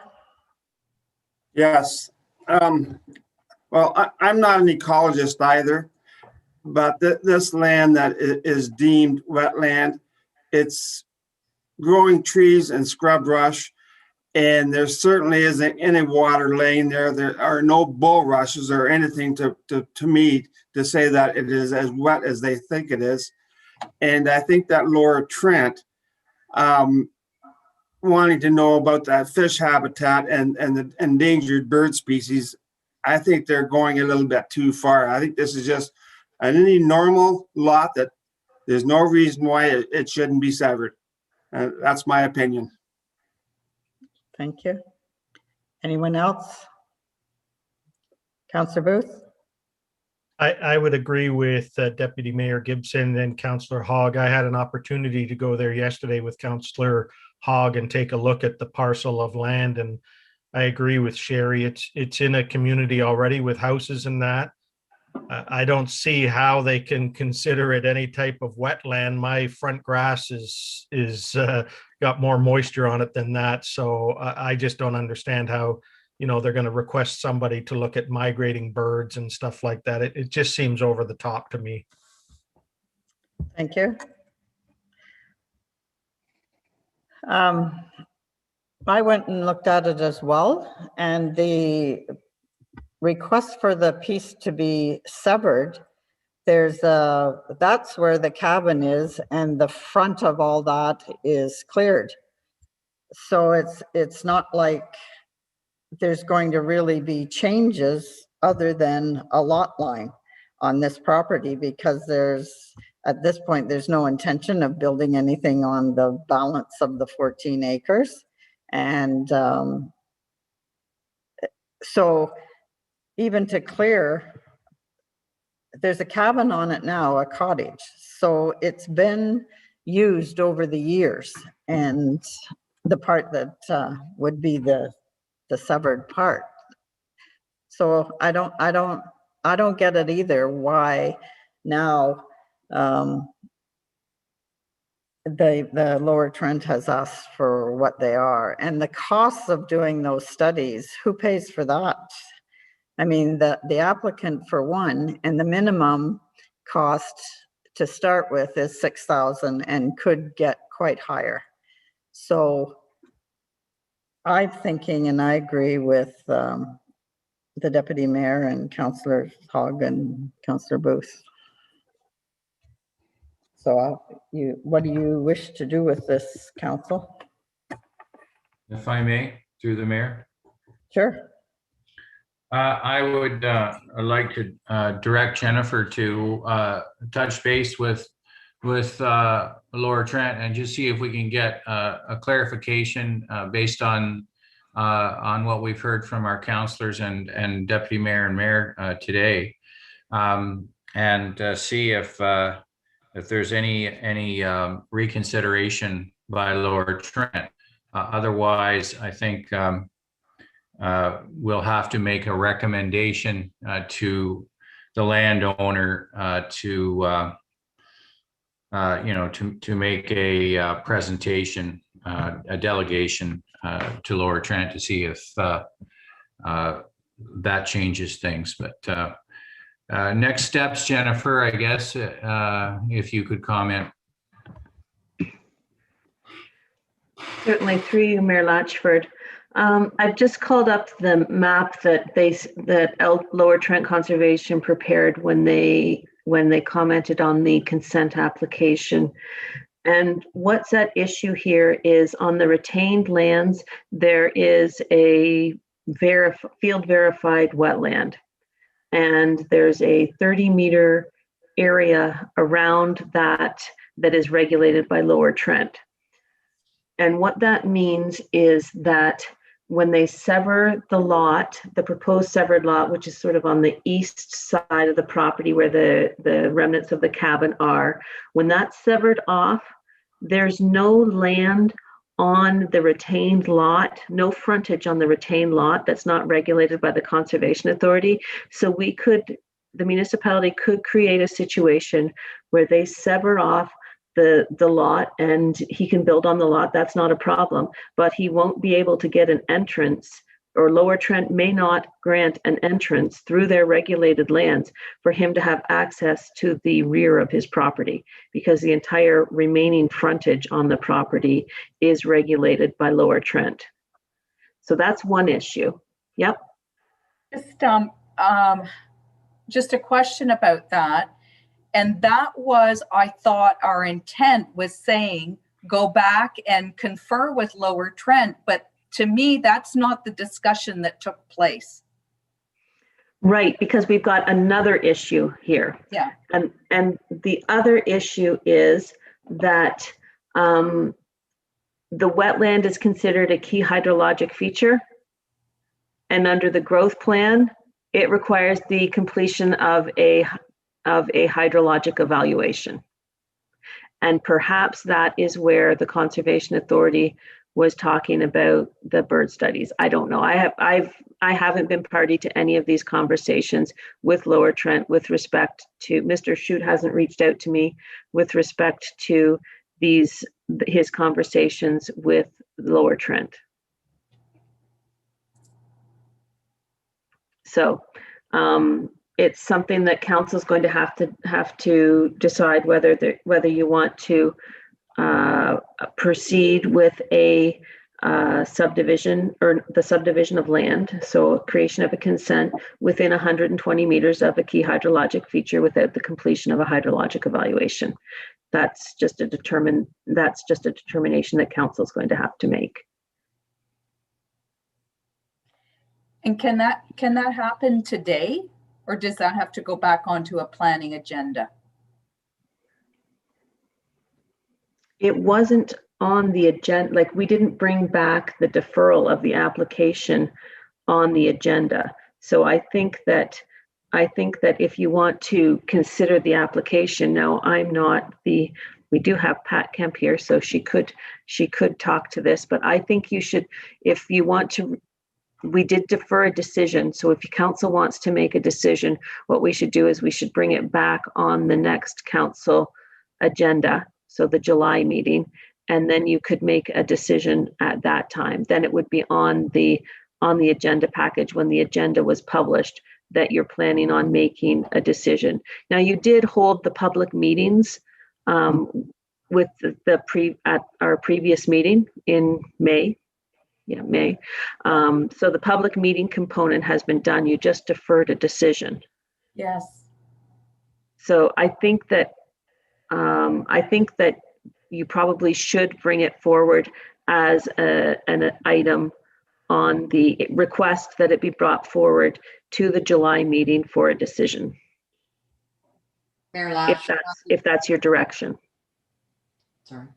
Yes. Well, I'm not an ecologist either, but this land that is deemed wetland, it's growing trees and scrub brush, and there certainly isn't any water laying there. There are no bulrushes or anything to me to say that it is as wet as they think it is. And I think that Lower Trent, wanting to know about that fish habitat and the endangered bird species, I think they're going a little bit too far. I think this is just any normal lot that there's no reason why it shouldn't be severed. That's my opinion. Thank you. Anyone else? Councillor Booth? I would agree with Deputy Mayor Gibson and Councillor Hogg. I had an opportunity to go there yesterday with Councillor Hogg and take a look at the parcel of land, and I agree with Sherry. It's in a community already with houses and that. I don't see how they can consider it any type of wetland. My front grass is got more moisture on it than that, so I just don't understand how they're going to request somebody to look at migrating birds and stuff like that. It just seems over the top to me. Thank you. I went and looked at it as well, and the request for the piece to be severed, that's where the cabin is, and the front of all that is cleared. So it's not like there's going to really be changes other than a lot line on this property, because at this point, there's no intention of building anything on the balance of the 14 acres. And so even to clear, there's a cabin on it now, a cottage. So it's been used over the years. And the part that would be the severed part. So I don't get it either, why now the Lower Trent has asked for what they are. And the costs of doing those studies, who pays for that? I mean, the applicant for one, and the minimum cost to start with is 6,000 and could get quite higher. So I'm thinking, and I agree with the deputy mayor and Councillor Hogg and Councillor Booth. So what do you wish to do with this, council? If I may, through the mayor. Sure. I would like to direct Jennifer to touch base with Lower Trent and just see if we can get a clarification based on what we've heard from our councillors and deputy mayor and mayor today, and see if there's any reconsideration by Lower Trent. Otherwise, I think we'll have to make a recommendation to the landowner to make a presentation, a delegation to Lower Trent to see if that changes things. But next steps, Jennifer, I guess, if you could comment. Certainly, through you, Mayor Latchford. I've just called up the map that Lower Trent Conservation prepared when they commented on the consent application. And what's at issue here is on the retained lands, there is a field verified wetland. And there's a 30-meter area around that is regulated by Lower Trent. And what that means is that when they sever the lot, the proposed severed lot, which is sort of on the east side of the property where the remnants of the cabin are, when that's severed off, there's no land on the retained lot, no frontage on the retained lot that's not regulated by the Conservation Authority. So the municipality could create a situation where they sever off the lot and he can build on the lot. That's not a problem, but he won't be able to get an entrance, or Lower Trent may not grant an entrance through their regulated lands for him to have access to the rear of his property, because the entire remaining frontage on the property is regulated by Lower Trent. So that's one issue. Yep. Just a question about that. And that was, I thought our intent was saying, go back and confer with Lower Trent. But to me, that's not the discussion that took place. Right, because we've got another issue here. Yeah. And the other issue is that the wetland is considered a key hydrologic feature. And under the growth plan, it requires the completion of a hydrologic evaluation. And perhaps that is where the Conservation Authority was talking about the bird studies. I don't know. I haven't been party to any of these conversations with Lower Trent with respect to, Mr. Shute hasn't reached out to me with respect to his conversations with Lower Trent. So it's something that council is going to have to decide whether you want to proceed with a subdivision or the subdivision of land. So creation of a consent within 120 meters of a key hydrologic feature without the completion of a hydrologic evaluation. That's just a determination that council is going to have to make. And can that happen today? Or does that have to go back onto a planning agenda? It wasn't on the agenda, like we didn't bring back the deferral of the application on the agenda. So I think that if you want to consider the application, now I'm not the, we do have Pat Kemp here, so she could talk to this, but I think you should, if you want to, we did defer a decision. So if council wants to make a decision, what we should do is we should bring it back on the next council agenda, so the July meeting, and then you could make a decision at that time. Then it would be on the agenda package when the agenda was published that you're planning on making a decision. Now, you did hold the public meetings with at our previous meeting in May. Yeah, May. So the public meeting component has been done. You just deferred a decision. Yes. So I think that you probably should bring it forward as an item on the request that it be brought forward to the July meeting for a decision, Mayor Lash. if that's your direction. Sorry.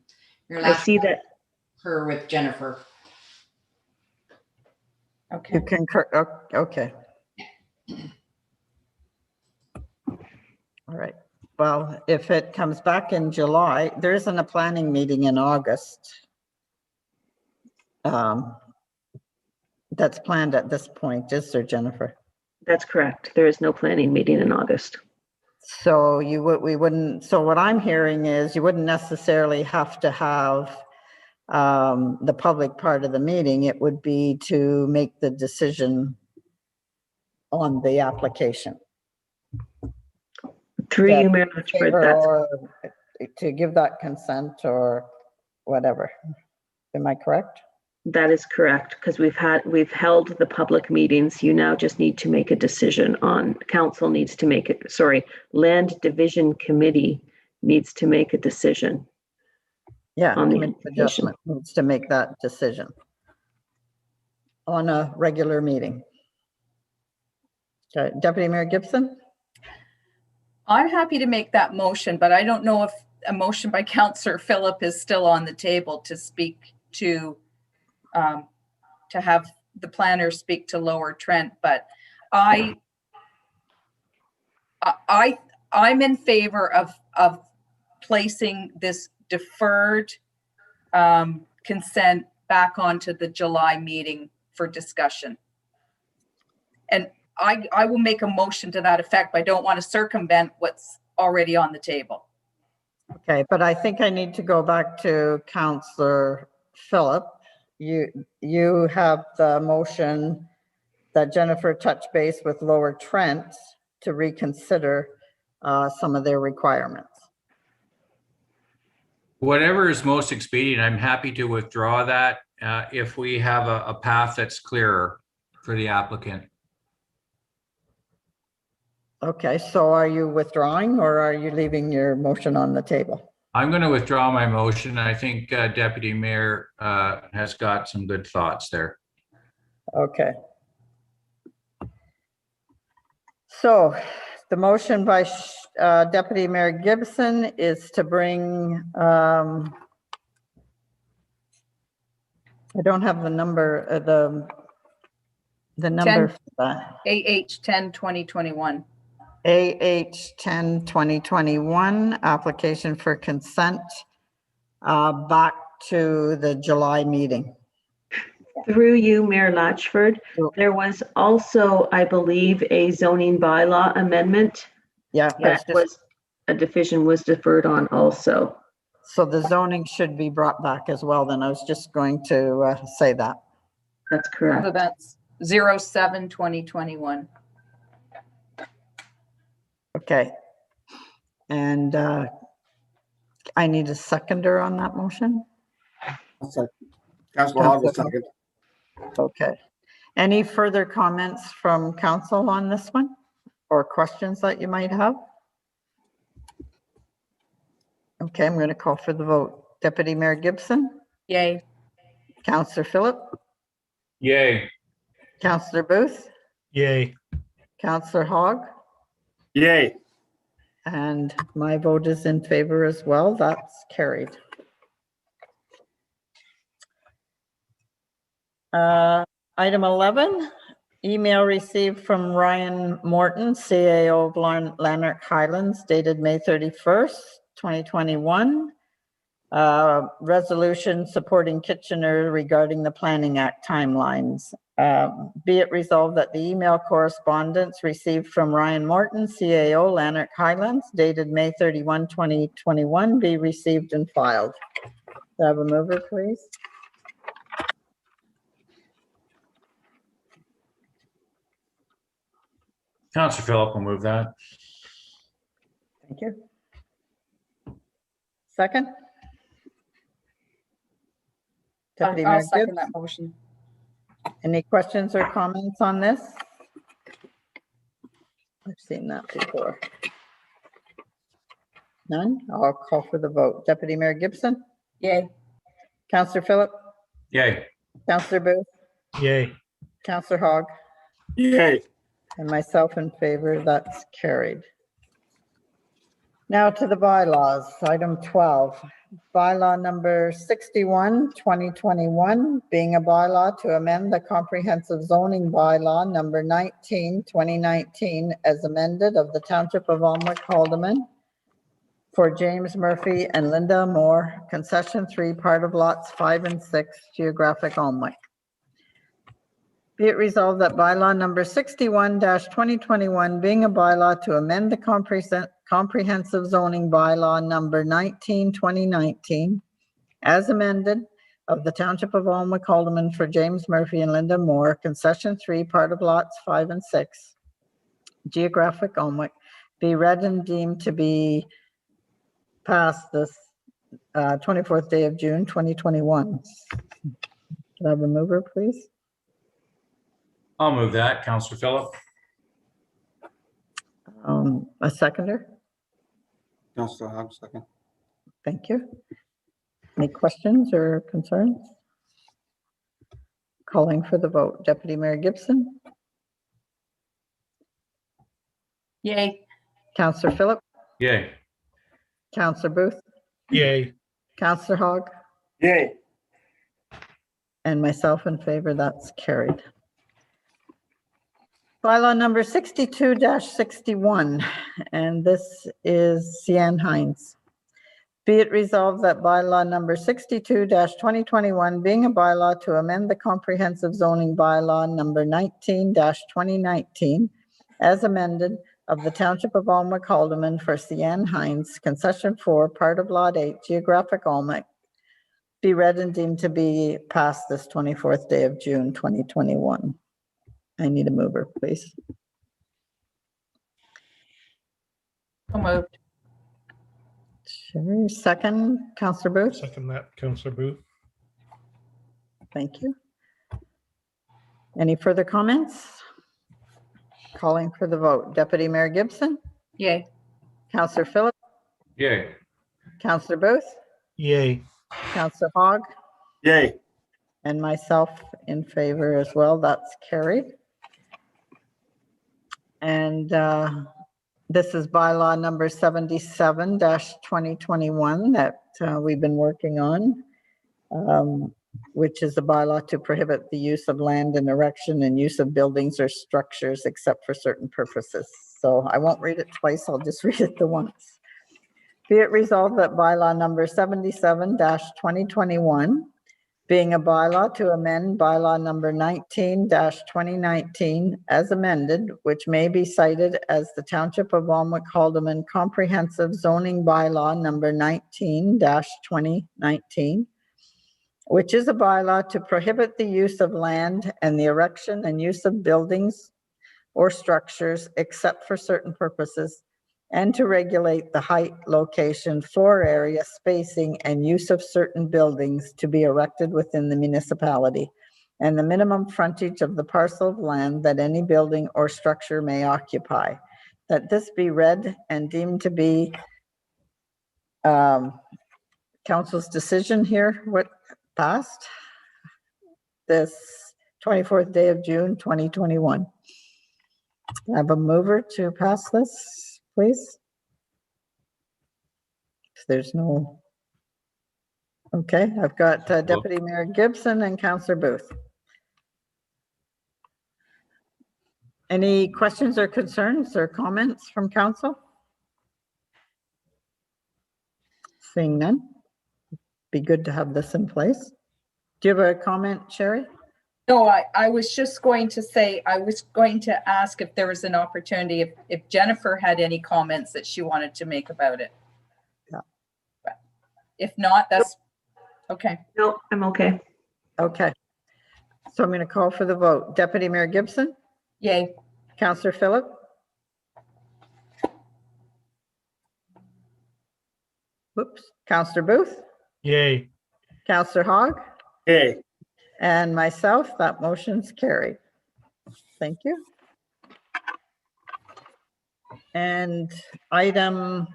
Mayor I Lash, see that. her with Jennifer. Okay. You concur, okay. All right. Well, if it comes back in July, there isn't a planning meeting in August. That's planned at this point, is there, Jennifer? That's correct. There is no planning meeting in August. So we wouldn't, so what I'm hearing is you wouldn't necessarily have to have the public part of the meeting. It would be to make the decision on the application. Through you, Mayor Litchford, that's Or to give that consent or whatever. Am I correct? That is correct, because we've held the public meetings. You now just need to make a decision on, council needs to make it, sorry, Land Division Committee needs to make a decision. Yeah, On the committee of adjustment needs to make that decision on a regular meeting. Okay, Deputy Mayor Gibson? I'm happy to make that motion, but I don't know if a motion by Councillor Phillip is still on the table to speak to have the planner speak to Lower Trent, but I'm in favor of placing this deferred consent back onto the July meeting for discussion. And I will make a motion to that effect, but I don't want to circumvent what's already on the table. Okay, but I think I need to go back to Councillor Phillip. You have the motion that Jennifer touched base with Lower Trent to reconsider some of their requirements. Whatever is most expedient, I'm happy to withdraw that if we have a path that's clearer for the applicant. Okay, so are you withdrawing or are you leaving your motion on the table? I'm going to withdraw my motion. I think Deputy Mayor has got some good thoughts there. Okay. So the motion by Deputy Mayor Gibson is to bring, I don't have the number, the number for that. AH 10 2021. AH 10 2021 application for consent back to the July meeting. through you, Mayor Latchford. There was also, I believe, a zoning bylaw amendment. Yeah, That was, a division was deferred on also. so the zoning should be brought back as well. Then I was just going to say that. That's correct. So that's 07 2021. Okay. And I need a seconder on that motion. Councilor Hogg will second. Okay. Any further comments from council on this one or questions that you might have? Okay, I'm going to call for the vote. Deputy Mayor Gibson, Yay. Councillor Phillip, Yay. Counselor Booth, Yay. Counselor Hogg, Yay. and my vote is in favor as well. That's carried. Item 11, email received from Ryan Morton, CAO of Lanark Highlands, dated May 31st, 2021. Resolution supporting Kitchener regarding the Planning Act timelines. Be it resolved that the email correspondence received from Ryan Morton, CAO, Lanark Highlands, dated May 31, 2021, be received and filed. Do I have a mover, please? Counselor Phillip will move that. Thank you. Second? Deputy I'll Mayor second Gibbs, that motion. any questions or comments on this? I've seen that before. None? I'll call for the vote. Deputy Mayor Gibson, Yay. Counselor Phillip, Yay. Counselor Booth, Yay. Counselor Hogg, Yay. and myself in favor. That's carried. Now to the bylaws. Item 12, bylaw number 61, 2021, being a bylaw to amend the comprehensive zoning bylaw number 19, 2019, as amended of the Township of Alnwick Haldeman for James Murphy and Linda Moore, concession 3, part of lots 5 and 6, geographic Alnwick. Be it resolved that bylaw number 61-2021, being a bylaw to amend the comprehensive zoning bylaw number 19, 2019, as amended of the Township of Alnwick Haldeman for James Murphy and Linda Moore, concession 3, part of lots 5 and 6, geographic Alnwick, be read and deemed to be passed this 24th day of June, 2021. Can I have a mover, please? I'll move that. Counselor Phillip. A seconder? Councillor Hogg, second. Thank you. Any questions or concerns? Calling for the vote. Deputy Mayor Gibson, Yay. Counselor Phillip, Yay. Counselor Booth, Yay. Counselor Hogg, Yay. and myself in favor. That's carried. Bylaw number 62-61, and this is Cian Hines. Be it resolved that bylaw number 62-2021, being a bylaw to amend the comprehensive zoning bylaw number 19-2019, as amended of the Township of Alnwick Haldeman for Cian Hines, concession 4, part of lot 8, geographic Alnwick, be read and deemed to be passed this 24th day of June, 2021. I need a mover, please. So moved. Sure. Second, Councillor Booth. Second that, Councillor Booth. Thank you. Any further comments? Calling for the vote. Deputy Mayor Gibson, Yay. Councillor Phillip, Yay. Councillor Booth, Yay. Councillor Hogg, Yay. and myself in favor as well. That's carried. And this is bylaw number 77-2021 that we've been working on, which is a bylaw to prohibit the use of land and erection and use of buildings or structures except for certain purposes. So I won't read it twice, I'll just read it the once. Be it resolved that bylaw number 77-2021, being a bylaw to amend bylaw number 19-2019 as amended, which may be cited as the Township of Alnwick Haldeman Comprehensive Zoning Bylaw number 19-2019, which is a bylaw to prohibit the use of land and the erection and use of buildings or structures except for certain purposes, and to regulate the height, location, floor area, spacing, and use of certain buildings to be erected within the municipality, and the minimum frontage of the parcel of land that any building or structure may occupy. That this be read and deemed to be council's decision here, what passed. This 24th day of June, 2021. Have a mover to pass this, please? If there's no. Okay, I've got Deputy Mayor Gibson and Councillor Booth. Any questions or concerns or comments from council? Seeing none. Be good to have this in place. Do you have a comment, Sherry? No, I was just going to say, I was going to ask if there was an opportunity, if Jennifer had any comments that she wanted to make about it. Yeah. But if not, that's okay. No, I'm okay. Okay. So I'm going to call for the vote. Deputy Mayor Gibson? Yay. Councillor Phillip? Whoops. Councillor Booth? Yay. Councillor Hogg? Hey, And myself, that motion's carried. Thank you. And item,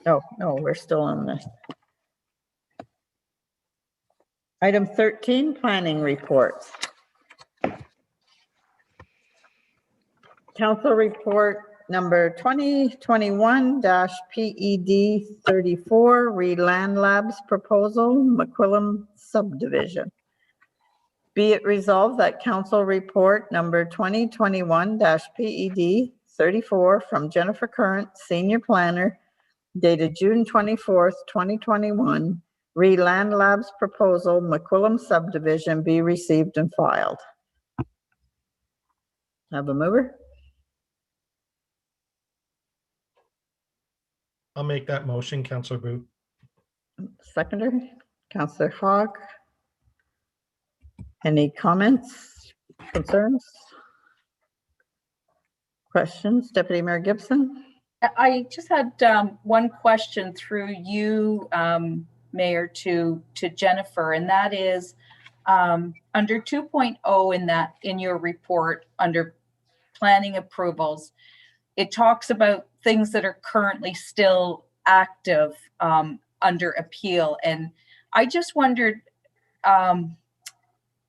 oh, no, we're still on this. Item 13, planning reports. Council report number 2021-PED 34, Re-Land Labs proposal, McQuillan subdivision. Be it resolved that council report number 2021-PED 34 from Jennifer Current, Senior Planner, dated June 24th, 2021, Re-Land Labs proposal, McQuillan subdivision be received and filed. Have a mover? I'll make that motion, Councillor Booth. Seconder, Councillor Hogg. Any comments, concerns? Questions? Deputy Mayor Gibson? I just had one question through you, Mayor, to Jennifer, and that is under 2.0 in your report under planning approvals, it talks about things that are currently still active under appeal, and I just wondered,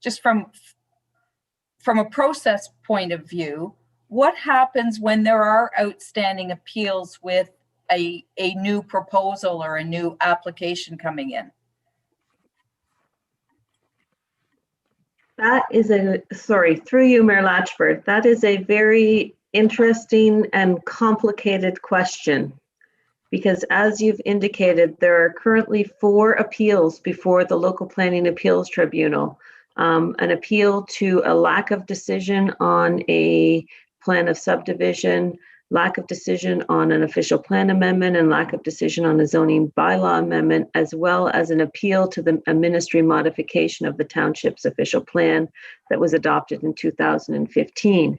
just from a process point of view, what happens when there are outstanding appeals with a new proposal or a new application coming in? That is through you, Mayor Latchford, that is a very interesting and complicated question. Because as you've indicated, there are currently 4 appeals before the Local Planning Appeals Tribunal. An appeal to a lack of decision on a plan of subdivision, lack of decision on an official plan amendment, and lack of decision on a zoning bylaw amendment, as well as an appeal to a ministry modification of the township's official plan that was adopted in 2015.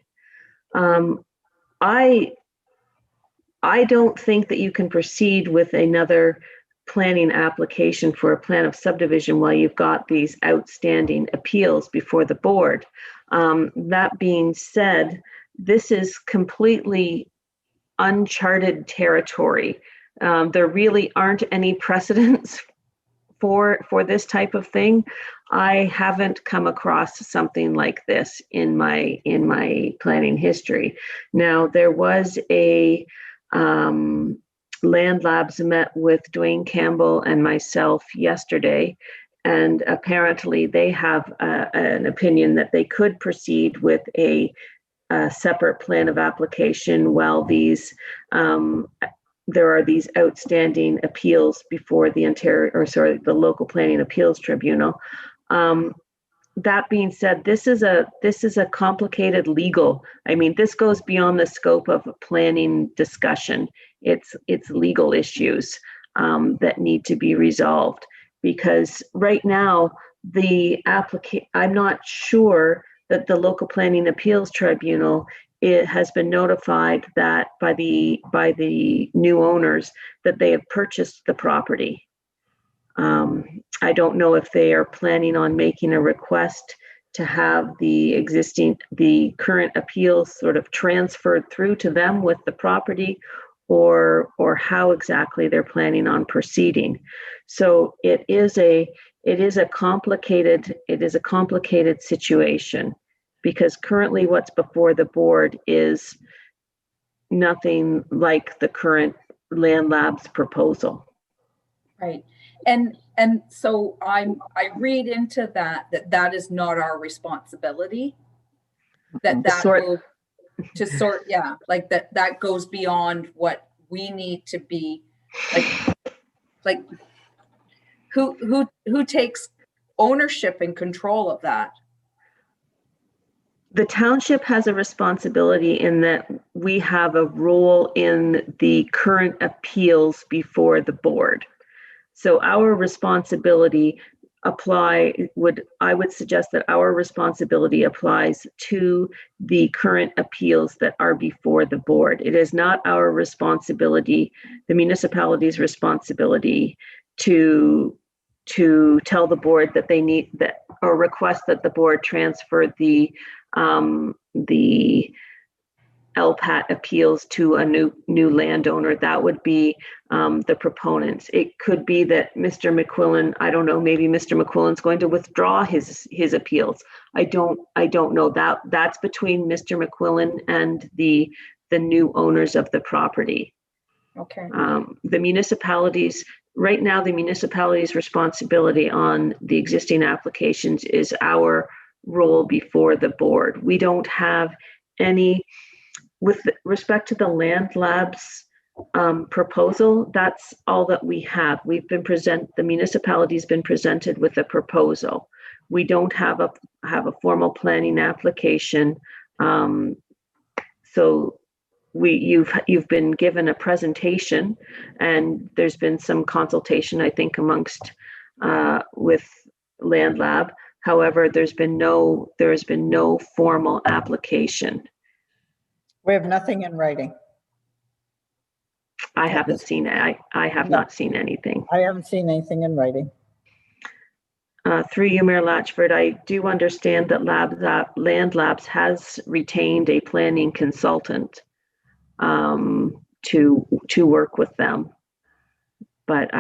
I don't think that you can proceed with another planning application for a plan of subdivision while you've got these outstanding appeals before the board. That being said, this is completely uncharted territory. There really aren't any precedents for this type of thing. I haven't come across something like this in my planning history. Now, there was a Land Labs met with Dwayne Campbell and myself yesterday, and apparently they have an opinion that they could proceed with a separate plan of application while there are these outstanding appeals before the Local Planning Appeals Tribunal. That being said, this is a complicated legal. I mean, this goes beyond the scope of a planning discussion. It's legal issues that need to be resolved, because right now I'm not sure that the Local Planning Appeals Tribunal has been notified that by the new owners that they have purchased the property. I don't know if they are planning on making a request to have the current appeals sort of transferred through to them with the property, or how exactly they're planning on proceeding. So it is a it is a complicated situation, because currently what's before the board is nothing like the current Land Labs proposal. Right. And so I read into that is not our responsibility. That will to sort, yeah, like that goes beyond what we need to be like who takes ownership and control of that? The township has a responsibility in that we have a role in the current appeals before the board. So our responsibility I would suggest that our responsibility applies to the current appeals that are before the board. It is not our responsibility, the municipality's responsibility, to tell the board that they need that, or request that the board transfer the LPAT appeals to a new landowner. That would be the proponents. It could be that Mr. McQuillan, I don't know, maybe Mr. McQuillan's going to withdraw his appeals. I don't know. That's between Mr. McQuillan and the new owners of the property. Okay. The municipalities, right now, the municipality's responsibility on the existing applications is our role before the board. We don't have any, with respect to the Land Labs proposal, that's all that we have. The municipality's been presented with a proposal. We don't have a formal planning application. So you've been given a presentation, and there's been some consultation, I think, amongst with Land Lab. However, there has been no formal application. We have nothing in writing. I haven't seen it. I have not seen anything. I haven't seen anything in writing. Through you, Mayor Latchford, I do understand that Land Labs has retained a planning consultant to work with them, but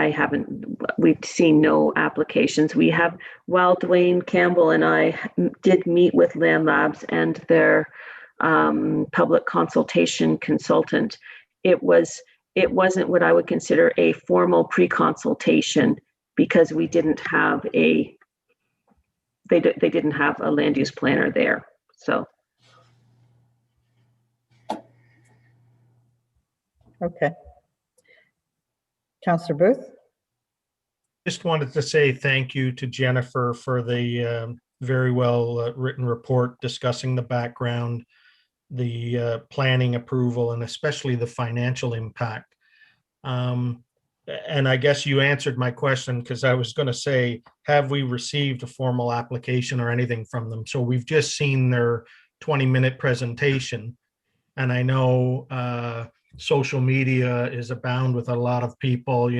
we've seen no applications. While Dwayne Campbell and I did meet with Land Labs and their public consultation consultant, it wasn't what I would consider a formal pre-consultation, because we didn't have they didn't have a land use planner there. So. Okay. Councillor Booth? Just wanted to say thank you to Jennifer for the very well written report discussing the background, the planning approval, and especially the financial impact. And I guess you answered my question, because I was going to say, have we received a formal application or anything from them? So we've just seen their 20-minute presentation. And I know social media is abound with a lot of people,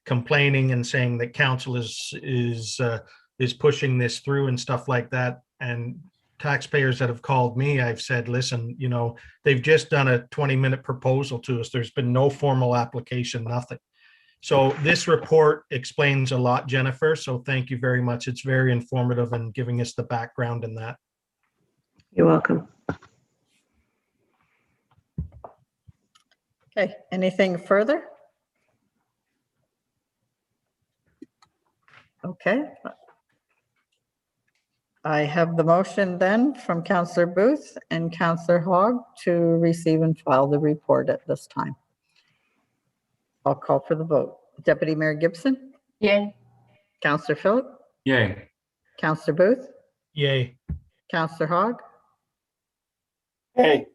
complaining and saying that council is pushing this through and stuff like that. And taxpayers that have called me, I've said, listen, they've just done a 20-minute proposal to us. There's been no formal application, nothing. So this report explains a lot, Jennifer. So thank you very much. It's very informative and giving us the background in that. You're welcome. Okay, anything further? Okay. I have the motion then from Councillor Booth and Councillor Hogg to receive and file the report at this time. I'll call for the vote. Deputy Mayor Gibson? Yay. Councillor Phillip? Yay. Councillor Booth? Yay. Councillor Hogg? Hey.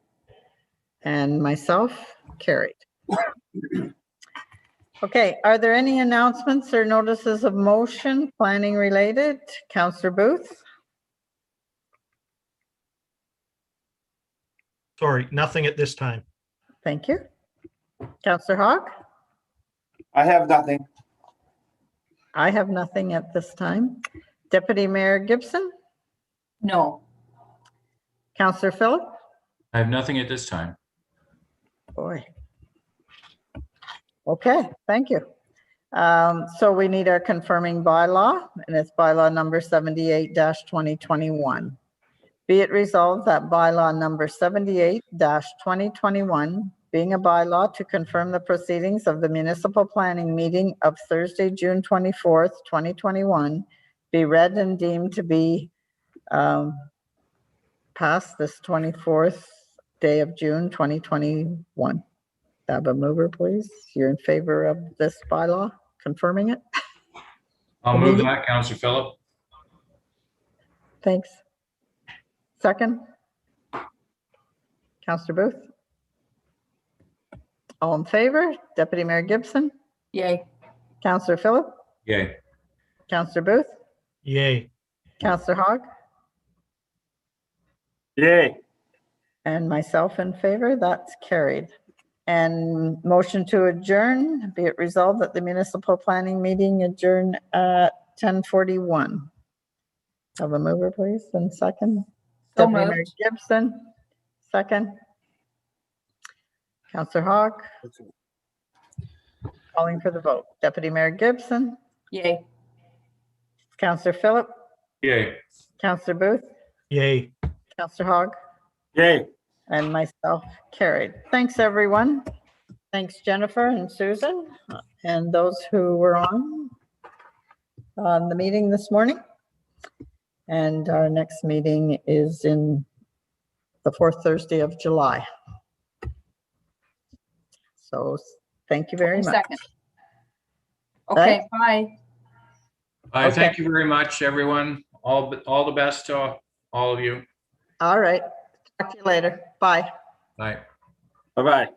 And myself, carried. Okay, are there any announcements or notices of motion planning related? Councillor Booth? Sorry, nothing at this time. Thank you. Councillor Hogg? I have nothing. I have nothing at this time. Deputy Mayor Gibson? No. Councillor Phillip? I have nothing at this time. Boy. Okay, thank you. So we need our confirming bylaw, and it's bylaw number 78-2021. Be it resolved that bylaw number 78-2021, being a bylaw to confirm the proceedings of the municipal planning meeting of Thursday, June 24th, 2021, be read and deemed to be passed this 24th day of June, 2021. Have a mover, please. You're in favor of this bylaw, confirming it? I'll move that, Councillor Phillip. Thanks. Second? Councillor Booth? All in favor? Deputy Mayor Gibson? Yay. Councillor Phillip? Yay. Councillor Booth? Yay. Councillor Hogg? Yay. And myself in favor, that's carried. And motion to adjourn, be it resolved that the municipal planning meeting adjourn at 10:41. Have a mover, please, and second. So Deputy Mayor moved. Gibson, second. Councillor Hogg. Calling for the vote. Deputy Mayor Gibson, Yay. Councillor Phillip, Yay. Councillor Booth, Yay. Councillor Hogg, Yay. and myself carried. Thanks, everyone. Thanks, Jennifer and Susan, and those who were on the meeting this morning. And our next meeting is in the fourth Thursday of July. So thank you very much. Second. Okay, bye. Okay. Thank you very much, everyone. All the best to all of you. All right. Talk to you later. Bye. Bye. Bye-bye.